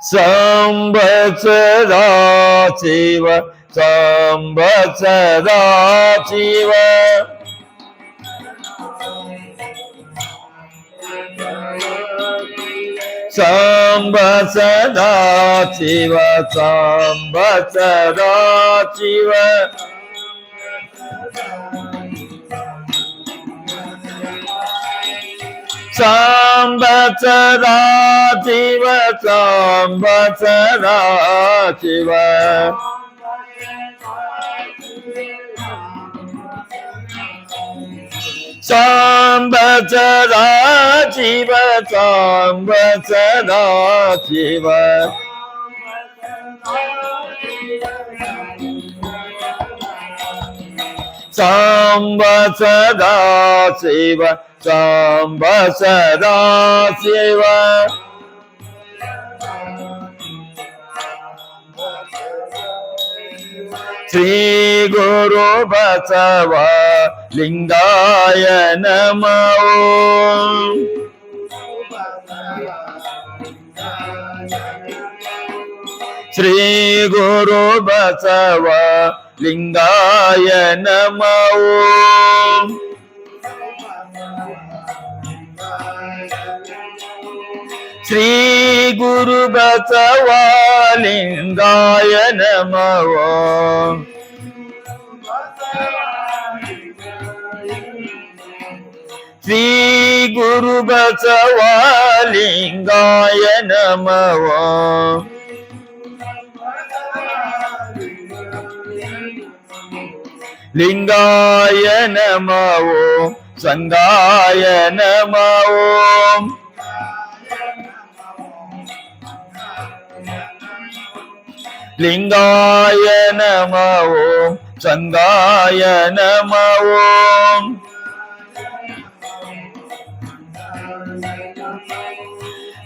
ಸಂವತ್ಸರ ಶಿವ ಸಂವತ್ಸರ ಶಿವ ಸಂವತ್ಸರ ಶಿವ ಸಂವತ್ಸರ ಶಿವ ಸಂವತ್ಸರ ಶಿವ ಸಂವತ್ಸರ ಶಿವ ಸಂವತ್ಸರ ಶಿವ ಸಂವತ್ಸರ ಶಿವ ಸಂವತ್ಸರ ಶಿವ ಸಂವತ್ಸರ ಶಿವ ಶ್ರೀ ಗುರು ಬಸವ ಲಿಂಗಾಯ ನಮಃ. ಶ್ರೀ ಗುರು ಬಸವ ಲಿಂಗಾಯ ನಮಃ. ಶ್ರೀ ಗುರು ಬಸವ ಲಿಂಗಾಯ ನಮಃ. ಶ್ರೀ ಗುರು ಬಸವ ಲಿಂಗಾಯ ನಮಃ. ಲಿಂಗಾಯ ನಮಃ ಸಂಗಾಯ ನಮಃ. ಲಿಂಗಾಯ ನಮಃ ಸಂಗಾಯ ನಮಃ.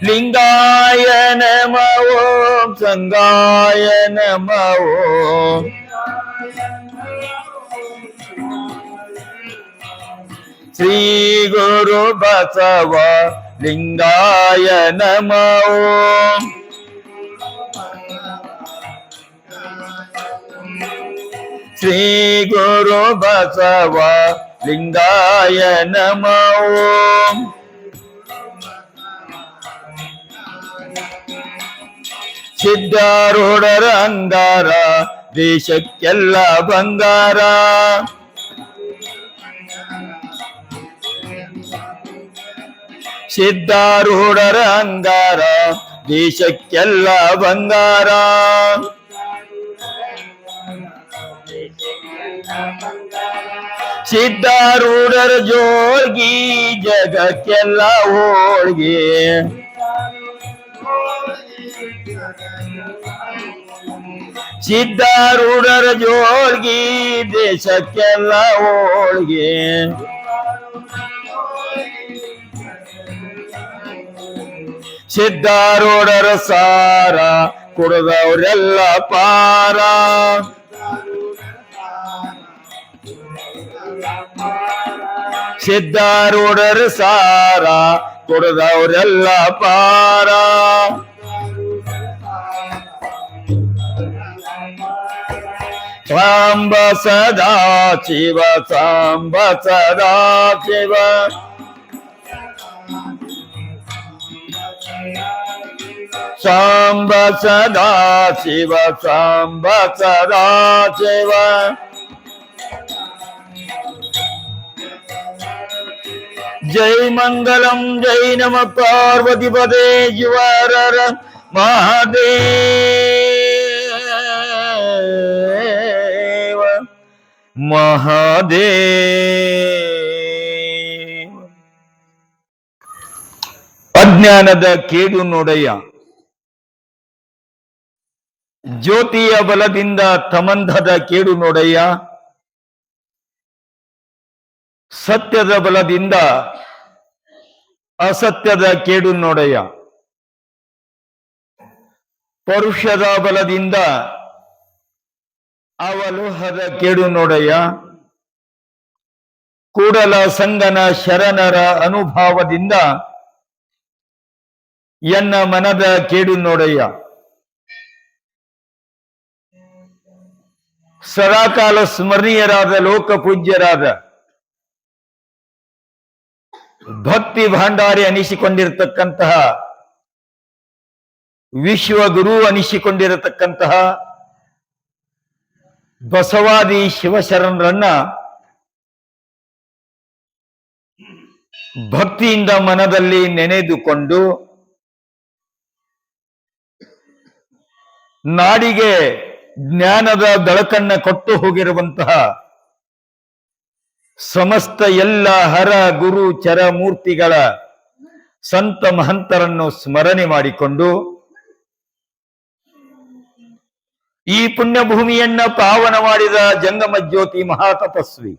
ಲಿಂಗಾಯ ನಮಃ ಸಂಗಾಯ ನಮಃ. ಶ್ರೀ ಗುರು ಬಸವ ಲಿಂಗಾಯ ನಮಃ. ಶ್ರೀ ಗುರು ಬಸವ ಲಿಂಗಾಯ ನಮಃ. ಸಿದ್ಧಾರೂಢರ ಅಂಗಾರ ದೇಶಕ್ಕೆಲ್ಲ ಬಂಗಾರ. ಸಿದ್ಧಾರೂಢರ ಅಂಗಾರ ದೇಶಕ್ಕೆಲ್ಲ ಬಂಗಾರ. ಸಿದ್ಧಾರೂಢರ ಜೋಳ್ಗಿ ಜಗಕ್ಕೆಲ್ಲ ಹೋಳ್ಗೆ. ಸಿದ್ಧಾರೂಢರ ಜೋಳ್ಗಿ ದೇಶಕ್ಕೆಲ್ಲ ಹೋಳ್ಗೆ. ಸಿದ್ಧಾರೂಢರ ಸಾರ ಕುಡಿದವರೆಲ್ಲ ಪಾರ. ಸಿದ್ಧಾರೂಢರ ಸಾರ ಕುಡಿದವರೆಲ್ಲ ಪಾರ. ಸಾಂಬ ಸದಾ ಶಿವ ಸಾಂಬ ಸದಾ ಶಿವ. ಸಾಂಬ ಸದಾ ಶಿವ ಸಾಂಬ ಸದಾ ಶಿವ. ಜೈ ಮಂಗಲಂ ಜೈ ನಮ ಪಾರ್ವತಿ ಪದೇ ಶಿವರ ಮಹಾದೇವ ಮಹಾದೇವ. ಅಜ್ಞಾನದ ಕೇಡು ನೋಡಯ್ಯ, ಜ್ಯೋತಿಯ ಬಲದಿಂದ ತಮಂಧದ ಕೇಡು ನೋಡಯ್ಯ. ಸತ್ಯದ ಬಲದಿಂದ ಅಸತ್ಯದ ಕೇಡು ನೋಡಯ್ಯ. ಪರುಷದ ಬಲದಿಂದ ಅವಲೋಹದ ಕೇಡು ನೋಡಯ್ಯ. ಕೂಡಲ ಸಂಗನ ಶರಣರ ಅನುಭಾವದಿಂದ ಎನ್ನ ಮನದ ಕೇಡು ನೋಡಯ್ಯ. ಸದಾಕಾಲ ಸ್ಮರಣೀಯರಾದ ಲೋಕ ಪೂಜ್ಯರಾದ ಭಕ್ತಿ ಭಾಂಡಾರಿ ಅನಿಸಿಕೊಂಡಿರತಕ್ಕಂತಹ ವಿಶ್ವಗುರು ಅನಿಸಿಕೊಂಡಿರತಕ್ಕಂತಹ ಬಸವಾದಿ ಶಿವಶರಣರನ್ನ ಭಕ್ತಿಯಿಂದ ಮನದಲ್ಲಿ ನೆನೆದುಕೊಂಡು ನಾಡಿಗೆ ಜ್ಞಾನದ ಬೆಳಕನ್ನ ಕೊಟ್ಟು ಹೋಗಿರುವಂತಹ ಸಮಸ್ತ ಎಲ್ಲ ಹರ ಗುರು ಚರ ಮೂರ್ತಿಗಳ ಸಂತ ಮಹಂತರನ್ನು ಸ್ಮರಣೆ ಮಾಡಿಕೊಂಡು ಈ ಪುಣ್ಯಭೂಮಿಯನ್ನ ಪಾವನ ಮಾಡಿದ ಜಂಗಮ ಜ್ಯೋತಿ ಮಹಾತಪಸ್ವಿ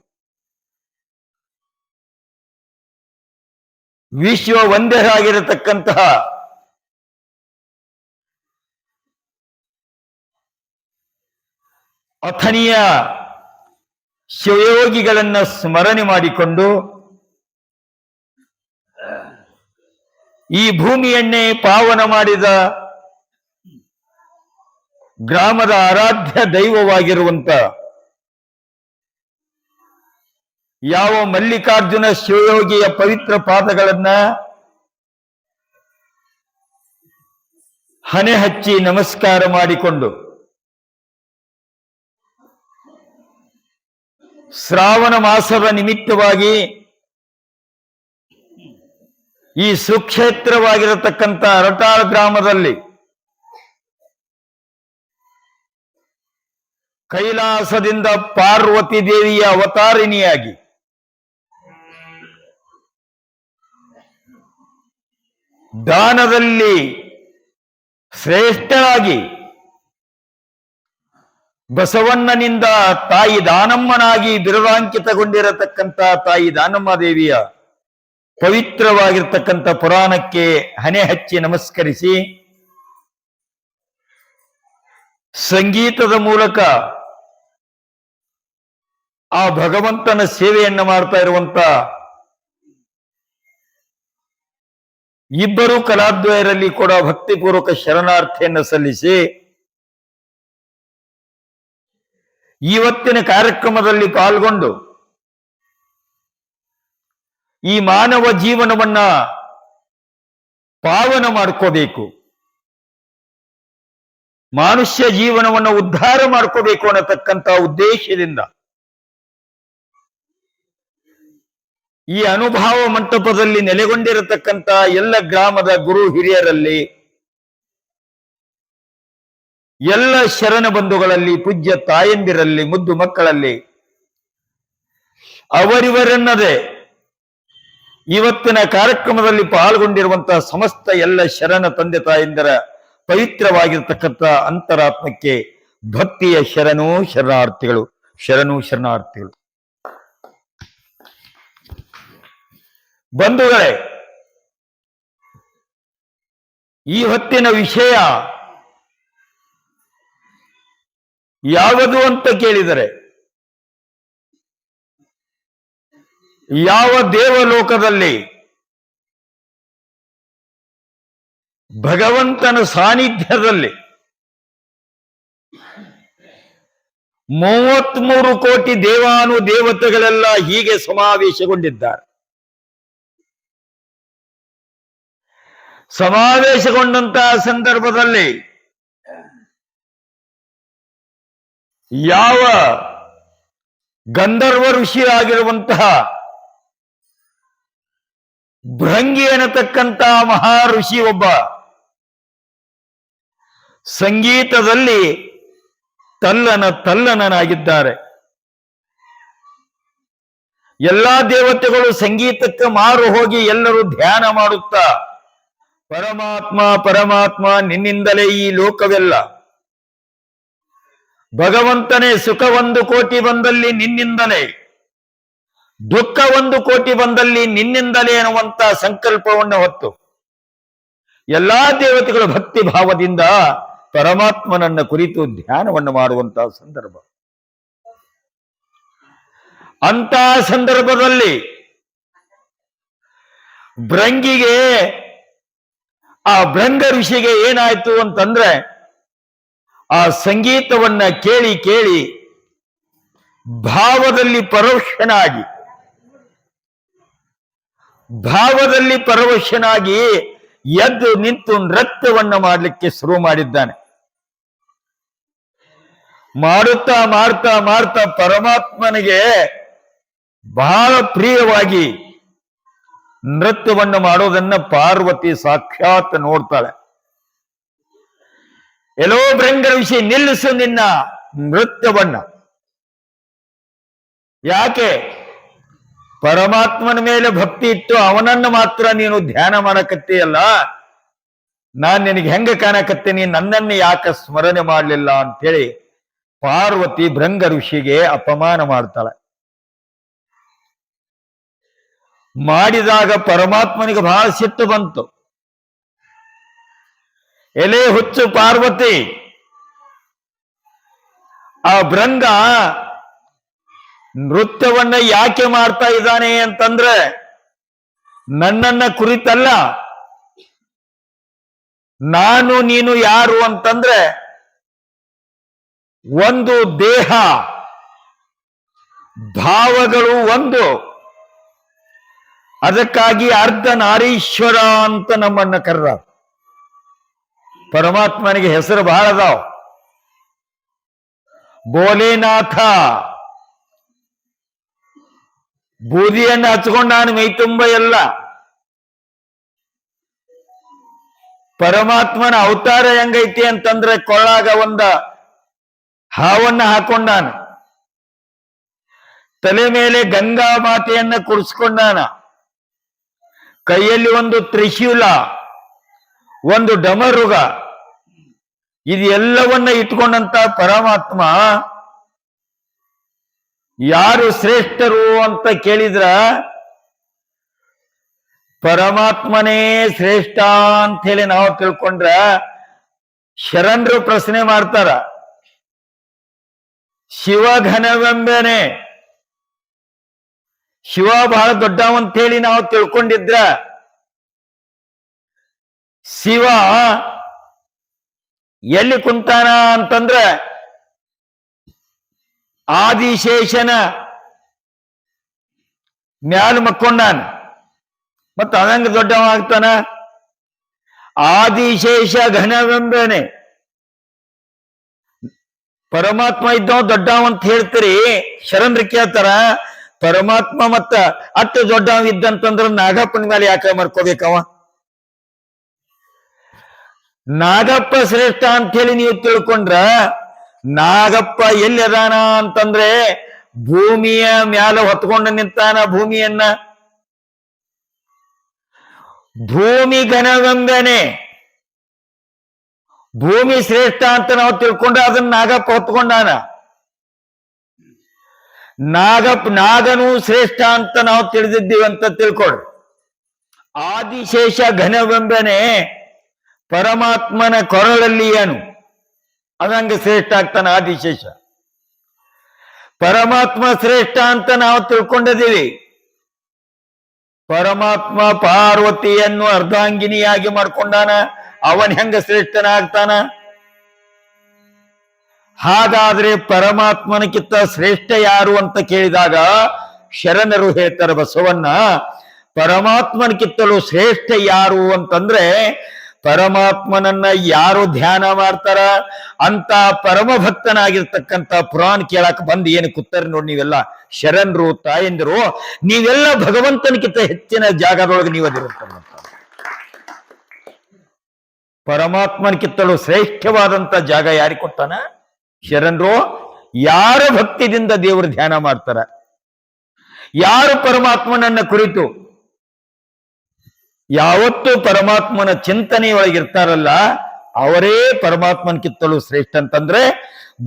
ವಿಶ್ವ ಒಂದರಾಗಿರತಕ್ಕಂತಹ ಅಥನೀಯ ಶಿವಯೋಗಿಗಳನ್ನ ಸ್ಮರಣೆ ಮಾಡಿಕೊಂಡು ಈ ಭೂಮಿಯನ್ನೇ ಪಾವನ ಮಾಡಿದ ಗ್ರಾಮದ ಆರಾಧ್ಯ ದೈವವಾಗಿರುವಂತ ಯಾವ ಮಲ್ಲಿಕಾರ್ಜುನ ಶಿವಯೋಗಿಯ ಪವಿತ್ರ ಪಾದಗಳನ್ನ ಹಣೆ ಹಚ್ಚಿ ನಮಸ್ಕಾರ ಮಾಡಿಕೊಂಡು ಶ್ರಾವಣ ಮಾಸದ ನಿಮಿತ್ತವಾಗಿ ಈ ಸುಕ್ಷೇತ್ರವಾಗಿರತಕ್ಕಂಥ ಅರಟಾಳ ಗ್ರಾಮದಲ್ಲಿ ಕೈಲಾಸದಿಂದ ಪಾರ್ವತಿ ದೇವಿಯ ಅವತಾರಿಣಿಯಾಗಿ ದಾನದಲ್ಲಿ ಶ್ರೇಷ್ಠರಾಗಿ ಬಸವಣ್ಣನಿಂದ ತಾಯಿ ದಾನಮ್ಮನಾಗಿ ಬಿರುದಾಂಕಿತಗೊಂಡಿರತಕ್ಕಂಥ ತಾಯಿ ದಾನಮ್ಮ ದೇವಿಯ ಪವಿತ್ರವಾಗಿರ್ತಕ್ಕಂಥ ಪುರಾಣಕ್ಕೆ ಹಣೆ ಹಚ್ಚಿ ನಮಸ್ಕರಿಸಿ ಸಂಗೀತದ ಮೂಲಕ ಆ ಭಗವಂತನ ಸೇವೆಯನ್ನ ಮಾಡ್ತಾ ಇರುವಂತ ಇಬ್ಬರು ಕಲಾದ್ವಯರಲ್ಲಿ ಕೂಡ ಭಕ್ತಿಪೂರ್ವಕ ಶರಣಾರ್ಥಿಯನ್ನು ಸಲ್ಲಿಸಿ ಇವತ್ತಿನ ಕಾರ್ಯಕ್ರಮದಲ್ಲಿ ಪಾಲ್ಗೊಂಡು ಈ ಮಾನವ ಜೀವನವನ್ನ ಪಾವನ ಮಾಡ್ಕೋಬೇಕು, ಮನುಷ್ಯ ಜೀವನವನ್ನು ಉದ್ಧಾರ ಮಾಡ್ಕೋಬೇಕು ಅನ್ನತಕ್ಕಂಥ ಉದ್ದೇಶದಿಂದ ಈ ಅನುಭವ ಮಂಟಪದಲ್ಲಿ ನೆಲೆಗೊಂಡಿರತಕ್ಕಂಥ ಎಲ್ಲ ಗ್ರಾಮದ ಗುರು ಹಿರಿಯರಲ್ಲಿ, ಎಲ್ಲ ಶರಣ ಬಂಧುಗಳಲ್ಲಿ, ಪೂಜ್ಯ ತಾಯಂದಿರಲ್ಲಿ, ಮುದ್ದು ಮಕ್ಕಳಲ್ಲಿ ಅವರಿವರೆನ್ನದೇ ಇವತ್ತಿನ ಕಾರ್ಯಕ್ರಮದಲ್ಲಿ ಪಾಲ್ಗೊಂಡಿರುವಂತಹ ಸಮಸ್ತ ಎಲ್ಲ ಶರಣ ತಂದೆ ತಾಯಂದಿರ ಪವಿತ್ರವಾಗಿರ್ತಕ್ಕಂಥ ಅಂತರಾತ್ಮಕ್ಕೆ ಭಕ್ತಿಯ ಶರಣಾರ್ಥಿಗಳು. ಬಂಧುಗಳೇ, ಈ ಹೊತ್ತಿನ ವಿಷಯ ಯಾವುದು ಅಂತ ಕೇಳಿದರೆ, ಯಾವ ದೇವಲೋಕದಲ್ಲಿ ಭಗವಂತನ ಸಾನ್ನಿಧ್ಯದಲ್ಲಿ 33 ಕೋಟಿ ದೇವಾನು ದೇವತೆಗಳೆಲ್ಲ ಹೀಗೆ ಸಮಾವೇಶಗೊಂಡಿದ್ದಾರೆ. ಸಮಾವೇಶಗೊಂಡಂತಹ ಸಂದರ್ಭದಲ್ಲಿ ಯಾವ ಗಂಧರ್ವ ಋಷಿ ಆಗಿರುವಂತಹ ಭೃಂಗಿ ಅನ್ನತಕ್ಕಂತಹ ಮಹಾ ಋಷಿ ಒಬ್ಬ ಸಂಗೀತದಲ್ಲಿ ತಲ್ಲನನಾಗಿದ್ದಾರೆ. ಎಲ್ಲಾ ದೇವತೆಗಳು ಸಂಗೀತಕ್ಕೆ ಮಾರು ಹೋಗಿ ಎಲ್ಲರೂ ಧ್ಯಾನ ಮಾಡುತ್ತಾ ಪರಮಾತ್ಮ ಪರಮಾತ್ಮ ನಿನ್ನಿಂದಲೇ ಈ ಲೋಕವೆಲ್ಲ, ಭಗವಂತನೇ ಸುಖ 1 ಕೋಟಿ ಬಂದಲ್ಲಿ ನಿನ್ನಿಂದಲೇ, ದುಃಖ 1 ಕೋಟಿ ಬಂದಲ್ಲಿ ನಿನ್ನಿಂದಲೇ ಅನ್ನುವಂತ ಸಂಕಲ್ಪವನ್ನು ಹೊತ್ತು ಎಲ್ಲಾ ದೇವತೆಗಳು ಭಕ್ತಿ ಭಾವದಿಂದ ಪರಮಾತ್ಮನನ್ನ ಕುರಿತು ಧ್ಯಾನವನ್ನು ಮಾಡುವಂತಹ ಸಂದರ್ಭ. ಅಂತ ಸಂದರ್ಭದಲ್ಲಿ ಭೃಂಗಿಗೆ ಆ ಭೃಂಗ ಋಷಿಗೆ ಏನಾಯ್ತು ಅಂತಂದ್ರೆ ಆ ಸಂಗೀತವನ್ನ ಕೇಳಿ ಕೇಳಿ ಭಾವದಲ್ಲಿ ಪರವಶನಾಗಿ ಎದ್ದು ನಿಂತು ನೃತ್ಯವನ್ನ ಮಾಡಲಿಕ್ಕೆ ಶುರು ಮಾಡಿದ್ದಾನೆ. ಮಾಡುತ್ತಾ ಮಾಡ್ತಾ ಮಾಡ್ತಾ ಪರಮಾತ್ಮನಿಗೆ ಬಹಳ ಪ್ರಿಯವಾಗಿ ನೃತ್ಯವನ್ನು ಮಾಡೋದನ್ನ ಪಾರ್ವತಿ ಸಾಕ್ಷಾತ್ ನೋಡ್ತಾಳೆ. ಎಲ್ಲೋ ಭೃಂಗ ಋಷಿ, ನಿಲ್ಲಿಸು ನಿನ್ನ ನೃತ್ಯವನ್ನ. ಯಾಕೆ? ಪರಮಾತ್ಮನ ಮೇಲೆ ಭಕ್ತಿ ಇಟ್ಟು ಅವನನ್ನು ಮಾತ್ರ ನೀನು ಧ್ಯಾನ ಮಾಡಕತ್ತೀಯಲ್ಲ, ನಾನ್ ನಿನಗೆ ಹೆಂಗ ಕಾಣಕತ್ತೀನಿ, ನನ್ನನ್ನು ಯಾಕೆ ಸ್ಮರಣೆ ಮಾಡಲಿಲ್ಲ ಅಂತೇಳಿ ಪಾರ್ವತಿ ಭೃಂಗ ಋಷಿಗೆ ಅಪಮಾನ ಮಾಡ್ತಾಳೆ. ಮಾಡಿದಾಗ ಪರಮಾತ್ಮನಿಗೆ ಬಹಳ ಸಿಟ್ಟು ಬಂತು. ಎಲೆ ಹುಚ್ಚು ಪಾರ್ವತಿ, ಆ ಭೃಂಗ ನೃತ್ಯವನ್ನ ಯಾಕೆ ಮಾಡ್ತಾ ಇದ್ದಾನೆ ಅಂತಂದ್ರೆ ನನ್ನನ್ನ ಕುರಿತಲ್ಲ. ನಾನು ನೀನು ಯಾರು ಅಂತಂದ್ರೆ ಒಂದು ದೇಹ, ಭಾವಗಳು ಒಂದು. ಅದಕ್ಕಾಗಿ ಅರ್ಧ ನಾರೀಶ್ವರ ಅಂತ ನಮ್ಮನ್ನ ಕರ್ರ. ಪರಮಾತ್ಮನಿಗೆ ಹೆಸರು ಬಹಳ ಅದಾವ. ಬೋಲೆನಾಥ, ಬೂದಿಯನ್ನು ಹಚ್ಕೊಂಡಾನು ಮೈ ತುಂಬ ಎಲ್ಲ. ಪರಮಾತ್ಮನ ಅವತಾರ ಹೆಂಗೈತಿ ಅಂತಂದ್ರೆ ಕೊಳ್ಳಾಗ ಒಂದ ಹಾವನ್ನ ಹಾಕೊಂಡಾನ, ತಲೆ ಮೇಲೆ ಗಂಗಾ ಮಾತೆಯನ್ನ ಕುಡಿಸ್ಕೊಂಡಾನ, ಕೈಯಲ್ಲಿ ಒಂದು ತ್ರಿಶೂಲ, ಒಂದು ಡಮರುಗ, ಇದೆಲ್ಲವನ್ನ ಇಟ್ಕೊಂಡಂತ ಪರಮಾತ್ಮ ಯಾರು ಶ್ರೇಷ್ಠರು ಅಂತ ಕೇಳಿದ್ರ ಪರಮಾತ್ಮನೇ ಶ್ರೇಷ್ಠ ಅಂತ ಹೇಳಿ ನಾವು ತಿಳ್ಕೊಂಡ್ರ ಶರಣರು ಪ್ರಶ್ನೆ ಮಾಡ್ತಾರ. ಶಿವಘನವೆಂಬನೆ, ಶಿವ ಬಹಳ ದೊಡ್ಡವಂತ ಹೇಳಿ ನಾವು ತಿಳ್ಕೊಂಡಿದ್ರ ಶಿವ ಎಲ್ಲಿ ಕುಂತಾನ ಅಂತಂದ್ರ ಆದಿಶೇಷನ ಮ್ಯಾಲ ಮಕ್ಕೊಂಡಾನ. ಮತ್ತ ಅದಂಗ ದೊಡ್ಡವ ಆಗ್ತಾನ? ಆದಿಶೇಷ ಘನವೆಂಬನೆ. ಪರಮಾತ್ಮ ಇದ್ದವ ದೊಡ್ಡವ ಅಂತ ಹೇಳ್ತೀರಿ, ಶರಣರು ಕೇಳ್ತಾರ, ಪರಮಾತ್ಮ ಮತ್ತ ಅಷ್ಟು ದೊಡ್ಡವ ಇದ್ದಂತಂದ್ರ ನಾಗಪ್ಪನ ಮೇಲೆ ಯಾಕೆ ಮರ್ಕೋಬೇಕವ? ನಾಗಪ್ಪ ಶ್ರೇಷ್ಠ ಅಂತ ಹೇಳಿ ನೀವು ತಿಳ್ಕೊಂಡ್ರ ನಾಗಪ್ಪ ಎಲ್ಲಿ ಅದಾನ ಅಂತಂದ್ರೆ ಭೂಮಿಯ ಮ್ಯಾಲ ಹೊತ್ಕೊಂಡು ನಿಂತಾನ ಭೂಮಿಯನ್ನ. ಭೂಮಿ ಘನವೆಂಬನೆ, ಭೂಮಿ ಶ್ರೇಷ್ಠ ಅಂತ ನಾವು ತಿಳ್ಕೊಂಡ್ರೆ ಅದನ್ನ ನಾಗಪ್ಪ ಹೊತ್ಕೊಂಡಾನ. ನಾಗನು ಶ್ರೇಷ್ಠ ಅಂತ ನಾವು ತಿಳಿದಿದ್ದೀವಿ ಅಂತ ತಿಳ್ಕೊಡ್ರಿ. ಆದಿಶೇಷ ಘನವೆಂಬನೆ ಪರಮಾತ್ಮನ ಕೊರಳಲ್ಲಿ ಏನು ಅದಂಗ ಶ್ರೇಷ್ಠ ಆಗ್ತಾನೆ ಆದಿಶೇಷ. ಪರಮಾತ್ಮ ಶ್ರೇಷ್ಠ ಅಂತ ನಾವು ತಿಳ್ಕೊಂಡಿದ್ದೀವಿ. ಪರಮಾತ್ಮ ಪಾರ್ವತಿಯನ್ನು ಅರ್ಧಾಂಗಿನಿಯಾಗಿ ಮಾಡ್ಕೊಂಡಾನ, ಅವನ್ ಹೆಂಗ ಶ್ರೇಷ್ಠನಾಗ್ತಾನ? ಹಾಗಾದ್ರೆ ಪರಮಾತ್ಮನಕ್ಕಿಂತ ಶ್ರೇಷ್ಠ ಯಾರು ಅಂತ ಕೇಳಿದಾಗ ಶರಣರು ಹೇಳ್ತಾರೆ ಬಸವಣ್ಣ, ಪರಮಾತ್ಮನಕ್ಕಿಂತಲೂ ಶ್ರೇಷ್ಠ ಯಾರು ಅಂತಂದ್ರೆ ಪರಮಾತ್ಮನನ್ನ ಯಾರು ಧ್ಯಾನ ಮಾಡ್ತಾರ ಅಂತ ಪರಮ ಭಕ್ತನಾಗಿರ್ತಕ್ಕಂಥ ಪುರಾಣ ಕೇಳಕ್ ಬಂದು ಏನು ಕೂತಾರ ನೋಡಿ ನೀವೆಲ್ಲ ಶರಣರು ತಾಯಂದಿರು, ನೀವೆಲ್ಲ ಭಗವಂತನಕ್ಕಿಂತ ಹೆಚ್ಚಿನ ಜಾಗದೊಳಗೆ ನೀವು ಅದಿರುತ್ತಾರೆ. ಪರಮಾತ್ಮನಕ್ಕಿಂತಲೂ ಶ್ರೇಷ್ಠವಾದಂತ ಜಾಗ ಯಾರಿಗೆ ಕೊಟ್ಟಾನ? ಶರಣರು. ಯಾರ ಭಕ್ತಿದಿಂದ ದೇವರು ಧ್ಯಾನ ಮಾಡ್ತಾರ, ಯಾರು ಪರಮಾತ್ಮನನ್ನ ಕುರಿತು ಯಾವತ್ತು ಪರಮಾತ್ಮನ ಚಿಂತನೆಯೊಳಗಿರ್ತಾರಲ್ಲ ಅವರೇ ಪರಮಾತ್ಮನಕ್ಕಿಂತಲೂ ಶ್ರೇಷ್ಠ. ಅಂತಂದ್ರೆ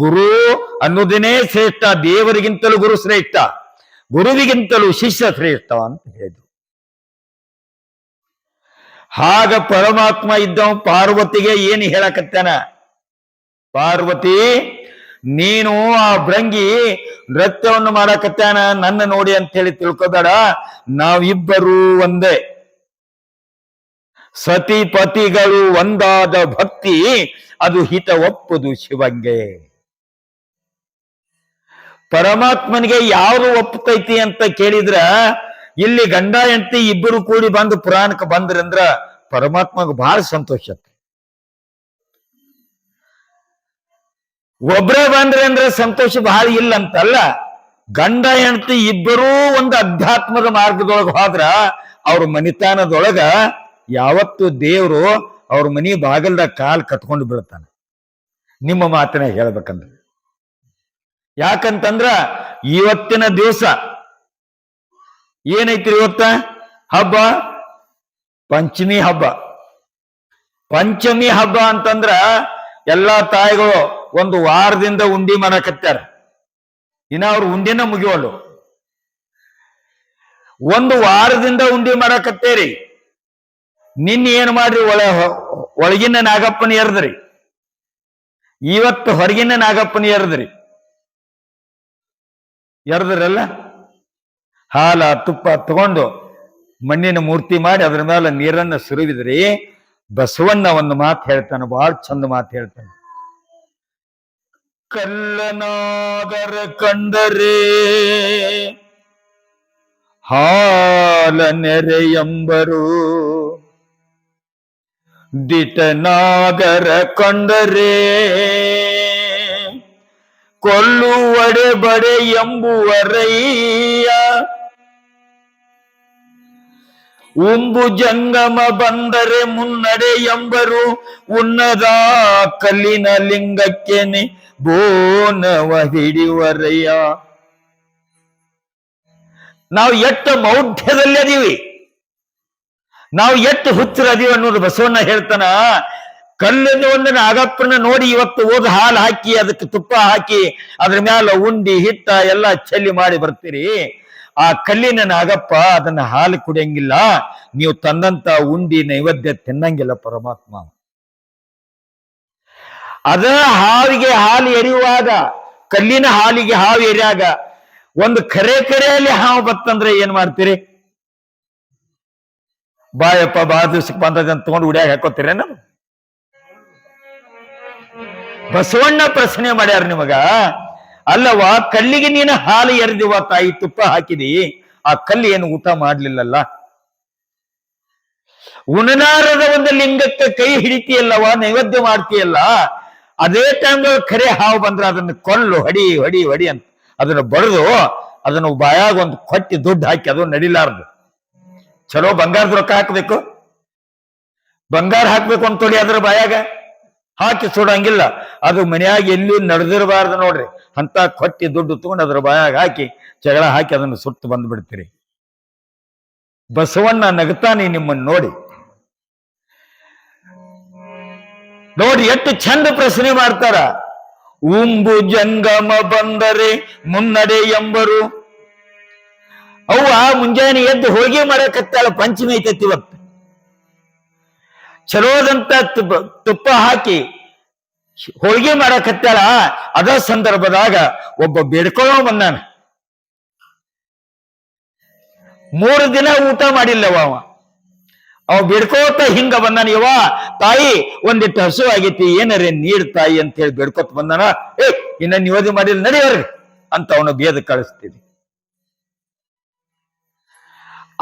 ಗುರು ಅನ್ನೋದೇನೇ ಶ್ರೇಷ್ಠ, ದೇವರಿಗಿಂತಲೂ ಗುರು ಶ್ರೇಷ್ಠ, ಗುರುವಿಗಿಂತಲೂ ಶಿಷ್ಯ ಶ್ರೇಷ್ಠ ಅಂತ ಹೇಳಿದ್ರು. ಹಾಗ ಪರಮಾತ್ಮ ಇದ್ದವ ಪಾರ್ವತಿಗೆ ಏನು ಹೇಳಕತ್ತಾನ? ಪಾರ್ವತಿ, ನೀನು ಆ ಭೃಂಗಿ ನೃತ್ಯವನ್ನು ಮಾಡಕತ್ತಾನ ನನ್ನ ನೋಡಿ ಅಂತ ಹೇಳಿ ತಿಳ್ಕೊಬೇಡ, ನಾವಿಬ್ಬರು ಒಂದೇ. ಸತಿಪತಿಗಳು ಒಂದಾದ ಭಕ್ತಿ ಅದು ಹಿತ ಒಪ್ಪುದು ಶಿವಂಗೆ. ಪರಮಾತ್ಮನಿಗೆ ಯಾರು ಒಪ್ಪತೈತಿ ಅಂತ ಕೇಳಿದ್ರ ಇಲ್ಲಿ ಗಂಡ ಹೆಂಡತಿ ಇಬ್ಬರು ಕೂಡಿ ಬಂದು ಪುರಾಣಕ್ಕೆ ಬಂದ್ರಂದ್ರ ಪರಮಾತ್ಮಗ ಬಹಳ ಸಂತೋಷ. ಒಬ್ರೇ ಬಂದ್ರೆ ಅಂದ್ರೆ ಸಂತೋಷ ಬಹಳ ಇಲ್ಲ ಅಂತಲ್ಲ, ಗಂಡ ಹೆಂಡತಿ ಇಬ್ಬರೂ ಒಂದು ಅಧ್ಯಾತ್ಮದ ಮಾರ್ಗದೊಳಗೆ ಹೋದ್ರ ಅವ್ರ ಮನಿತಾನದೊಳಗ ಯಾವತ್ತು ದೇವ್ರು ಅವ್ರ ಮನಿ ಬಾಗಲ್ದಾಗ ಕಾಲ್ ಕಟ್ಕೊಂಡು ಬೀಳ್ತಾನೆ. ನಿಮ್ಮ ಮಾತನ್ನ ಹೇಳ್ಬೇಕಂದ್ರೆ ಯಾಕಂತಂದ್ರ ಇವತ್ತಿನ ದಿವಸ ಏನೈತ್ರಿ, ಇವತ್ತ ಹಬ್ಬ ಪಂಚಮಿ ಹಬ್ಬ. ಪಂಚಮಿ ಹಬ್ಬ ಅಂತಂದ್ರ ಎಲ್ಲಾ ತಾಯಿಗಳು ಒಂದು ವಾರದಿಂದ ಉಂಡಿ ಮಾಡಕತ್ತಾರ. ಇನ್ನ ಅವ್ರು ಉಂಡಿನ ಮುಗಿಯೋಳು. ಒಂದು ವಾರದಿಂದ ಉಂಡಿ ಮಾಡಕತ್ತೇರಿ. ನಿನ್ನ ಏನ್ ಮಾಡ್ರಿ, ಒಳಗಿನ ನಾಗಪ್ಪನ ಎರ್ದ್ರಿ, ಇವತ್ತು ಹೊರಗಿನ ನಾಗಪ್ಪನ ಎರ್ದ್ರಲ್ಲ, ಹಾಲ ತುಪ್ಪ ತಗೊಂಡು ಮಣ್ಣಿನ ಮೂರ್ತಿ ಮಾಡಿ ಅದ್ರ ಮೇಲೆ ನೀರನ್ನ ಸುರಿವಿದ್ರಿ. ಬಸವಣ್ಣ ಒಂದು ಮಾತು ಹೇಳ್ತಾನೆ, ಬಹಳ ಚಂದ ಮಾತು ಹೇಳ್ತಾನೆ. ಕಲ್ಲನಾಗರ ಕಂಡರೆ ಹಾಲ ನೆರೆಯಂಬರು, ದಿಟನಾಗರ ಕಂಡರೆ ಕೊಲ್ಲುವಡೆ ಬಡೆ ಎಂಬುವರಯ್ಯ. ಉಂಬು ಜಂಗಮ ಬಂದರೆ ಮುನ್ನಡೆ ಎಂಬರು, ಉನ್ನದ ಕಲ್ಲಿನ ಲಿಂಗಕ್ಕೇನೆ ಬೋನವ ಹಿಡಿವರಯ್ಯ. ನಾವು ಎಷ್ಟು ಮೌಢ್ಯದಲ್ಲಿ ಅದೀವಿ, ನಾವು ಎಷ್ಟು ಹುಚ್ಚರ ಅದೀವಿ ಅನ್ನೋದು ಬಸವಣ್ಣ ಹೇಳ್ತಾನ. ಕಲ್ಲಿನ ಒಂದು ನಾಗಪ್ಪನ ನೋಡಿ ಇವತ್ತು ಓದ್ ಹಾಲು ಹಾಕಿ ಅದಕ್ಕೆ ತುಪ್ಪ ಹಾಕಿ ಅದ್ರ ಮ್ಯಾಲ ಉಂಡಿ ಹಿಟ್ಟ ಎಲ್ಲ ಚೆಲ್ಲಿ ಮಾಡಿ ಬರ್ತೀರಿ. ಆ ಕಲ್ಲಿನ ನಾಗಪ್ಪ ಅದನ್ನ ಹಾಲು ಕುಡಿಯಂಗಿಲ್ಲ, ನೀವು ತಂದಂತ ಉಂಡಿ ನೈವೇದ್ಯ ತಿನ್ನಂಗಿಲ್ಲ ಪರಮಾತ್ಮ. ಅದ ಹಾವಿಗೆ ಹಾಲು ಎರೆಯುವಾಗ, ಕಲ್ಲಿನ ಹಾಲಿಗೆ ಹಾವು ಎರಿಯಾಗ ಒಂದು ಕರೆಯಲ್ಲಿ ಹಾವು ಬತ್ತಂದ್ರೆ ಏನ್ ಮಾಡ್ತೀರಿ? ಬಾಯಪ್ಪ ಬಾ ದಿವ್ಸಕ್ಕೆ ಬಂದದಂತ ತಗೊಂಡು ಉಡ್ಯಾಗ ಹಾಕೋತೀರೇನ? ಬಸವಣ್ಣ ಪ್ರಶ್ನೆ ಮಾಡ್ಯಾರ ನಿಮಗ, ಅಲ್ಲವಾ ಕಲ್ಲಿಗೆ ನೀನು ಹಾಲು ಎರೆದಿವ ತಾಯಿ, ತುಪ್ಪ ಹಾಕಿದಿ, ಆ ಕಲ್ಲಿ ಏನು ಊಟ ಮಾಡ್ಲಿಲ್ಲಲ್ಲ? ಉಣನಾರದ ಒಂದು ಲಿಂಗಕ್ಕೆ ಕೈ ಹಿಡಿತೀಯಲ್ಲವ, ನೈವೇದ್ಯ ಮಾಡ್ತೀಯಲ್ಲ, ಅದೇ ಟೈಮ್ಗಳು ಕರೆ ಹಾವು ಬಂದ್ರೆ ಅದನ್ನು ಕೊಲ್ಲು, ಹೊಡಿ ಹೊಡಿ ಹೊಡಿ ಅಂತ ಅದನ್ನು ಬಡಿದು ಅದನ್ನು ಬಾಯಾಗ ಒಂದು ಕೊಟ್ಟಿ ದುಡ್ಡು ಹಾಕಿ ಅದು ನಡಿಲಾರ್ದು. ಚಲೋ ಬಂಗಾರದ ರೊಕ್ಕ ಹಾಕ್ಬೇಕು, ಬಂಗಾರ ಹಾಕ್ಬೇಕು ಅಂತ ತೊಡಿ ಅದ್ರ ಬಾಯಾಗ ಹಾಕಿ ಸುಡಂಗಿಲ್ಲ. ಅದು ಮನೆಯಾಗ ಎಲ್ಲಿ ನಡೆದಿರಬಾರ್ದು ನೋಡ್ರಿ, ಅಂತ ಕೊಟ್ಟಿ ದುಡ್ಡು ತಗೊಂಡು ಅದ್ರ ಬಾಯಾಗ ಹಾಕಿ ಜಗಳ ಹಾಕಿ ಅದನ್ನು ಸುಟ್ಟು ಬಂದು ಬಿಡ್ತೀರಿ. ಬಸವಣ್ಣ ನಗತಾನೆ ನಿಮ್ಮನ್ನು ನೋಡಿ. ನೋಡಿ ಎಷ್ಟು ಚಂದ ಪ್ರಶ್ನೆ ಮಾಡ್ತಾರ. ಉಂಬು ಜಂಗಮ ಬಂದರೆ ಮುನ್ನಡೆ ಎಂಬರು. ಅವ್ವ ಮುಂಜಾನೆ ಎದ್ದು ಹೋಳಿಗೆ ಮಾಡಕತ್ತಾಳ, ಪಂಚಮಿ ಐತೈತಿ ಇವತ್ತು. ಚಲೋದಂತ ತುಪ್ಪ ಹಾಕಿ ಹೋಳಿಗೆ ಮಾಡಕತ್ತಾಳ. ಅದ ಸಂದರ್ಭದಾಗ ಒಬ್ಬ ಬೇಡ್ಕೊಳ್ಳೋ ಬಂದಾನ. 3 ದಿನ ಊಟ ಮಾಡಿಲ್ಲವ ಅವ ಬೇಡ್ಕೋತ ಹಿಂಗ ಬಂದಾನ. ಯವ್ವ ತಾಯಿ ಒಂದಿಟ್ಟು ಹಸು ಆಗೈತಿ, ಏನರೇ ನೀರ್ ತಾಯಿ ಅಂತ ಹೇಳಿ ಬೇಡ್ಕೋತ ಬಂದಾನ. ಇನ್ನ ನಿವೇದಿ ಮಾಡಿಲ್ಲ, ನಡಿಯವ್ರಿ ಅಂತ ಅವನು ಬೇದ ಕಳಿಸ್ತೀವಿ.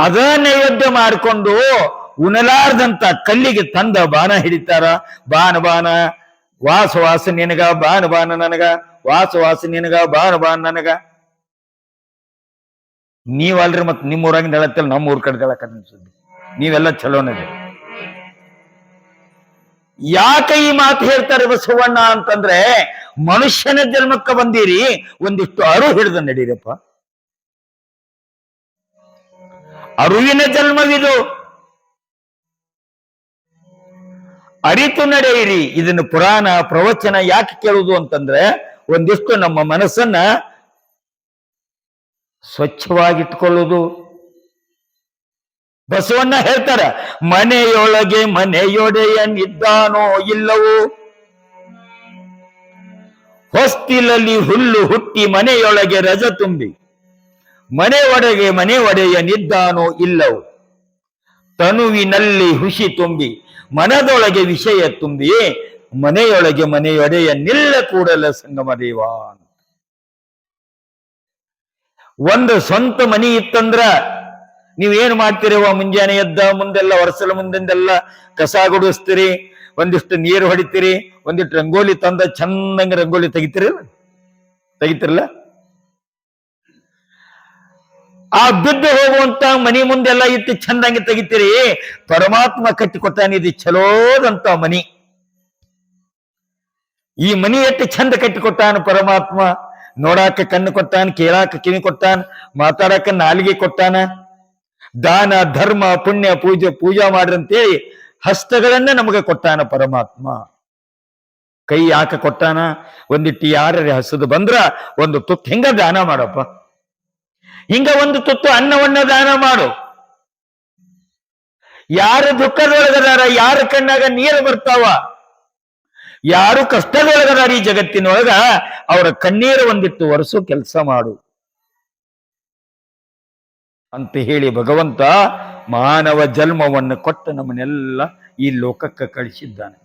ಅದ ನೈವೇದ್ಯ ಮಾಡಿಕೊಂಡು ಉಣಲಾರ್ದಂತ ಕಲ್ಲಿಗೆ ತಂದ ಬಾಣ ಹಿಡಿತಾರ. ಬಾನ ಬಾನ ವಾಸ ವಾಸ ನಿನಗ, ಬಾನ ಬಾನ ನನಗ, ವಾಸ ವಾಸ ನಿನಗ, ಬಾನ ಬಾನ ನನಗ. ನೀವಲ್ರಿ ಮತ್ ನಿಮ್ಮ ಊರಾಗಿನ ಹೇಳತ್ತಲ್ಲ, ನಮ್ಮ ಊರ್ ಕಡೆ ಹೇಳಕ ಸುದ್ದಿ. ನೀವೆಲ್ಲ ಚಲೋನದೆ. ಯಾಕೆ ಈ ಮಾತು ಹೇಳ್ತಾರೆ ಬಸವಣ್ಣ ಅಂತಂದ್ರೆ, ಮನುಷ್ಯನ ಜನ್ಮಕ್ಕೆ ಬಂದಿರಿ, ಒಂದಿಷ್ಟು ಅರು ಹಿಡಿದು ನಡೀರಪ್ಪ. ಅರುವಿನ ಜನ್ಮವಿದು, ಅರಿತು ನಡೆಯಿರಿ. ಇದನ್ನು ಪುರಾಣ ಪ್ರವಚನ ಯಾಕೆ ಕೇಳುವುದು ಅಂತಂದ್ರೆ, ಒಂದಿಷ್ಟು ನಮ್ಮ ಮನಸ್ಸನ್ನ ಸ್ವಚ್ಛವಾಗಿಟ್ಕೊಳ್ಳುವುದು. ಬಸವಣ್ಣ ಹೇಳ್ತಾರ, ಮನೆಯೊಳಗೆ ಮನೆಯೊಡೆಯನಿದ್ದಾನೋ ಇಲ್ಲವೋ, ಹೊಸ್ತಿಲಲ್ಲಿ ಹುಲ್ಲು ಹುಟ್ಟಿ ಮನೆಯೊಳಗೆ ರಜ ತುಂಬಿ, ಮನೆ ಒಡೆಗೆ ಮನೆ ಒಡೆಯನಿದ್ದಾನೋ ಇಲ್ಲವೋ, ತನುವಿನಲ್ಲಿ ಹುಷಿ ತುಂಬಿ ಮನದೊಳಗೆ ವಿಷಯ ತುಂಬಿ ಮನೆಯೊಳಗೆ ಮನೆಯೊಡೆಯ ನಿಲ್ಲ ಕೂಡಲ ಸಂಗಮ ದೇವ. ಒಂದು ಸ್ವಂತ ಮನಿ ಇತ್ತಂದ್ರ ನೀವೇನ್ ಮಾಡ್ತೀರವ? ಮುಂಜಾನೆ ಎದ್ದ ಮುಂದೆಲ್ಲ ವರ್ಷಲ ಮುಂದೆಲ್ಲ ಕಸ ಗುಡಿಸ್ತೀರಿ, ಒಂದಿಷ್ಟು ನೀರು ಹೊಡಿತೀರಿ, ಒಂದಿಷ್ಟು ರಂಗೋಲಿ ತಂದ ಚಂದಂಗ ರಂಗೋಲಿ ತೆಗಿತಿರಲ್ಲ? ಆ ಬಿದ್ದು ಹೋಗುವಂತ ಮನಿ ಮುಂದೆಲ್ಲ ಇಟ್ಟು ಚಂದಂಗೆ ತೆಗಿತೀರಿ. ಪರಮಾತ್ಮ ಕಟ್ಟಿಕೊಟ್ಟಾನ ಇದು ಚಲೋದಂತ ಮನಿ. ಈ ಮನಿ ಎಷ್ಟು ಚಂದ ಕಟ್ಟಿಕೊಟ್ಟಾನ ಪರಮಾತ್ಮ. ನೋಡಾಕ ಕಣ್ಣು ಕೊಟ್ಟಾನ, ಕೇಳಾಕ ಕಿವಿ ಕೊಟ್ಟಾನ, ಮಾತಾಡಕ ನಾಲಿಗೆ ಕೊಟ್ಟಾನ, ದಾನ ಧರ್ಮ ಪುಣ್ಯ ಪೂಜಾ ಮಾಡ್ರಂತೇಳಿ ಹಸ್ತಗಳನ್ನ ನಮಗೆ ಕೊಟ್ಟಾನ ಪರಮಾತ್ಮ. ಕೈ ಯಾಕೆ ಕೊಟ್ಟಾನ? ಒಂದಿಟ್ಟು ಯಾರೇ ಹಸದು ಬಂದ್ರ ಒಂದು ತುತ್ತು ಹಿಂಗ ದಾನ ಮಾಡಪ್ಪ, ಹಿಂಗ ಒಂದು ತುತ್ತು ಅನ್ನವನ್ನ ದಾನ ಮಾಡು. ಯಾರು ದುಃಖದೊಳಗದಾರ, ಯಾರ ಕಣ್ಣಾಗ ನೀರು ಬರ್ತಾವ, ಯಾರು ಕಷ್ಟದೊಳಗದಾರ ಈ ಜಗತ್ತಿನೊಳಗ, ಅವರ ಕಣ್ಣೀರು ಒಂದಿಟ್ಟು ಒರೆಸೋ ಕೆಲಸ ಮಾಡು ಅಂತ ಹೇಳಿ ಭಗವಂತ ಮಾನವ ಜನ್ಮವನ್ನು ಕೊಟ್ಟು ನಮ್ಮನ್ನೆಲ್ಲ ಈ ಲೋಕಕ್ಕೆ ಕಳಿಸಿದ್ದಾನೆ.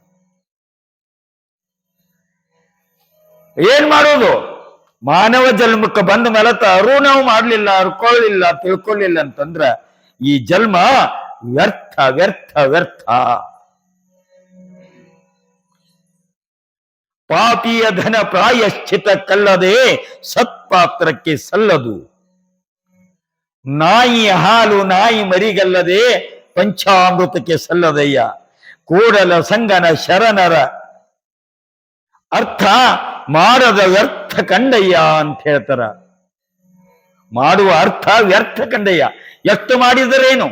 ಏನ್ ಮಾಡೋದು? ಮಾನವ ಜನ್ಮಕ್ಕೆ ಬಂದ ಮೇಲೆ ತಾರು ನಾವು ಮಾಡ್ಲಿಲ್ಲ, ಅರ್ಕೊಳ್ಳಿಲ್ಲ, ತಿಳ್ಕೊಳ್ಳಿಲ್ಲ ಅಂತಂದ್ರ ಈ ಜನ್ಮ ವ್ಯರ್ಥ ವ್ಯರ್ಥ ವ್ಯರ್ಥ. ಪಾಪಿಯ ಧನ ಪ್ರಾಯಶ್ಚಿತ ಕಲ್ಲದೆ ಸತ್ಪಾತ್ರಕ್ಕೆ ಸಲ್ಲದು. ನಾಯಿ ಹಾಲು ನಾಯಿ ಮರಿಗಲ್ಲದೆ ಪಂಚಾಮೃತಕ್ಕೆ ಸಲ್ಲದಯ್ಯ. ಕೂಡಲ ಸಂಗನ ಶರಣರ ಅರ್ಥ ಮಾಡದ ವ್ಯರ್ಥ ಕಂಡಯ್ಯ ಅಂತ ಹೇಳ್ತಾರ. ಮಾಡುವ ಅರ್ಥ ವ್ಯರ್ಥ ಕಂಡಯ್ಯ. ಎಷ್ಟು ಮಾಡಿದರೇನು?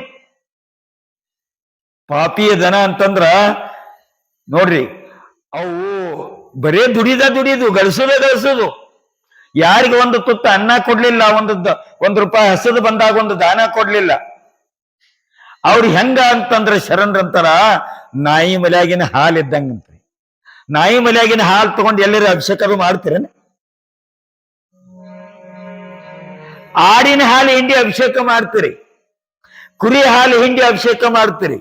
ಪಾಪಿಯ ದನ ಅಂತಂದ್ರ ನೋಡ್ರಿ, ಅವು ಬರೇ ದುಡಿದು ಗಳಿಸೋದು. ಯಾರಿಗೆ ಒಂದು ತುತ್ತು ಅನ್ನ ಕೊಡ್ಲಿಲ್ಲ, ಒಂದು ರೂಪಾಯಿ ಹಸದು ಬಂದಾಗ ಒಂದು ದಾನ ಕೊಡ್ಲಿಲ್ಲ. ಅವ್ರು ಹೆಂಗ ಅಂತಂದ್ರೆ ಶರಣರಂತಾರ, ನಾಯಿ ಮಲೆಯಾಗಿನ ಹಾಲು ಇದ್ದಂಗಂತ್ರಿ. ನಾಯಿ ಮಲೆಯಾಗಿನ ಹಾಲು ತಗೊಂಡು ಎಲ್ಲರೂ ಅಭಿಷೇಕ ಮಾಡ್ತೀರೇನ? ಆಡಿನ ಹಾಲು ಹಿಂಡಿ ಅಭಿಷೇಕ ಮಾಡ್ತೀರಿ, ಕುರಿ ಹಾಲು ಹಿಂಡಿ ಅಭಿಷೇಕ ಮಾಡ್ತೀರಿ,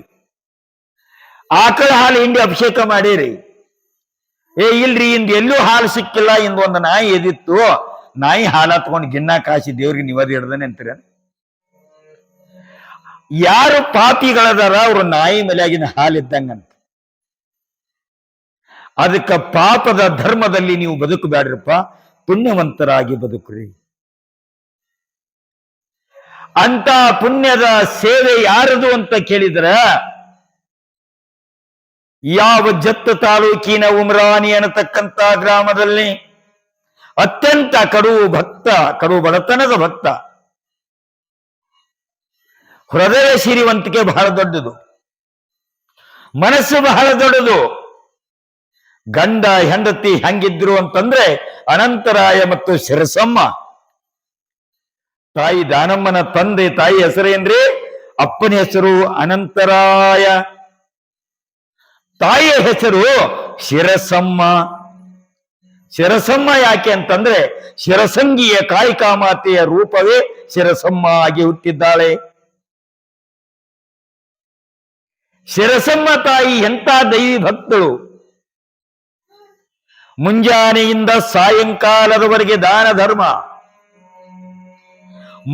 ಆಕಳ ಹಾಲು ಹಿಂಡಿ ಅಭಿಷೇಕ ಮಾಡಿರಿ. ಇಲ್ರಿ ಇಂದ ಎಲ್ಲೂ ಹಾಲು ಸಿಕ್ಕಿಲ್ಲ, ಇಂದ ಒಂದು ನಾಯಿ ಎದಿತ್ತು, ನಾಯಿ ಹಾಲ ತಗೊಂಡು ಗಿನ್ನ ಕಾಸಿ ದೇವ್ರಿಗೆ ನಿವಾದಿ ಹಿಡ್ದಾನೆ ಅಂತೀರ. ಯಾರು ಪಾಪಿಗಳದಾರ ಅವ್ರು ನಾಯಿ ಮಲೆಯಾಗಿನ ಹಾಲಿದ್ದಂಗಂತ. ಅದಕ್ಕ ಪಾಪದ ಧರ್ಮದಲ್ಲಿ ನೀವು ಬದುಕಬೇಡ್ರಪ್ಪ, ಪುಣ್ಯವಂತರಾಗಿ ಬದುಕ್ರಿ. ಅಂತ ಪುಣ್ಯದ ಸೇವೆ ಯಾರದು ಅಂತ ಕೇಳಿದ್ರ, ಯಾವ ಜತ್ತ ತಾಲೂಕಿನ ಉಮ್ರಾನಿ ಅನ್ನತಕ್ಕಂತ ಗ್ರಾಮದಲ್ಲಿ ಅತ್ಯಂತ ಕಡು ಬಡತನದ ಭಕ್ತ, ಹೃದಯ ಸಿರಿವಂತಿಕೆ ಬಹಳ ದೊಡ್ಡದು, ಮನಸ್ಸು ಬಹಳ ದೊಡ್ಡದು. ಗಂಡ ಹೆಂಡತಿ ಹೆಂಗಿದ್ರು ಅಂತಂದ್ರೆ ಅನಂತರಾಯ ಮತ್ತು ಶಿರಸಮ್ಮ. ತಾಯಿ ದಾನಮ್ಮನ ತಂದೆ ತಾಯಿ ಹೆಸರೇನ್ರಿ? ಅಪ್ಪನ ಹೆಸರು ಅನಂತರಾಯ, ತಾಯಿಯ ಹೆಸರು ಶಿರಸಮ್ಮ. ಶಿರಸಮ್ಮ ಯಾಕೆ ಅಂತಂದ್ರೆ ಶಿರಸಂಗಿಯ ಕಾಳಿಕಾಮಾತೆಯ ರೂಪವೇ ಶಿರಸಮ್ಮ ಆಗಿ ಹುಟ್ಟಿದ್ದಾಳೆ. ಶಿರಸಮ್ಮ ತಾಯಿ ಎಂಥ ದೈವಿ ಭಕ್ತಳು. ಮುಂಜಾನೆಯಿಂದ ಸಾಯಂಕಾಲದವರೆಗೆ ದಾನ ಧರ್ಮ.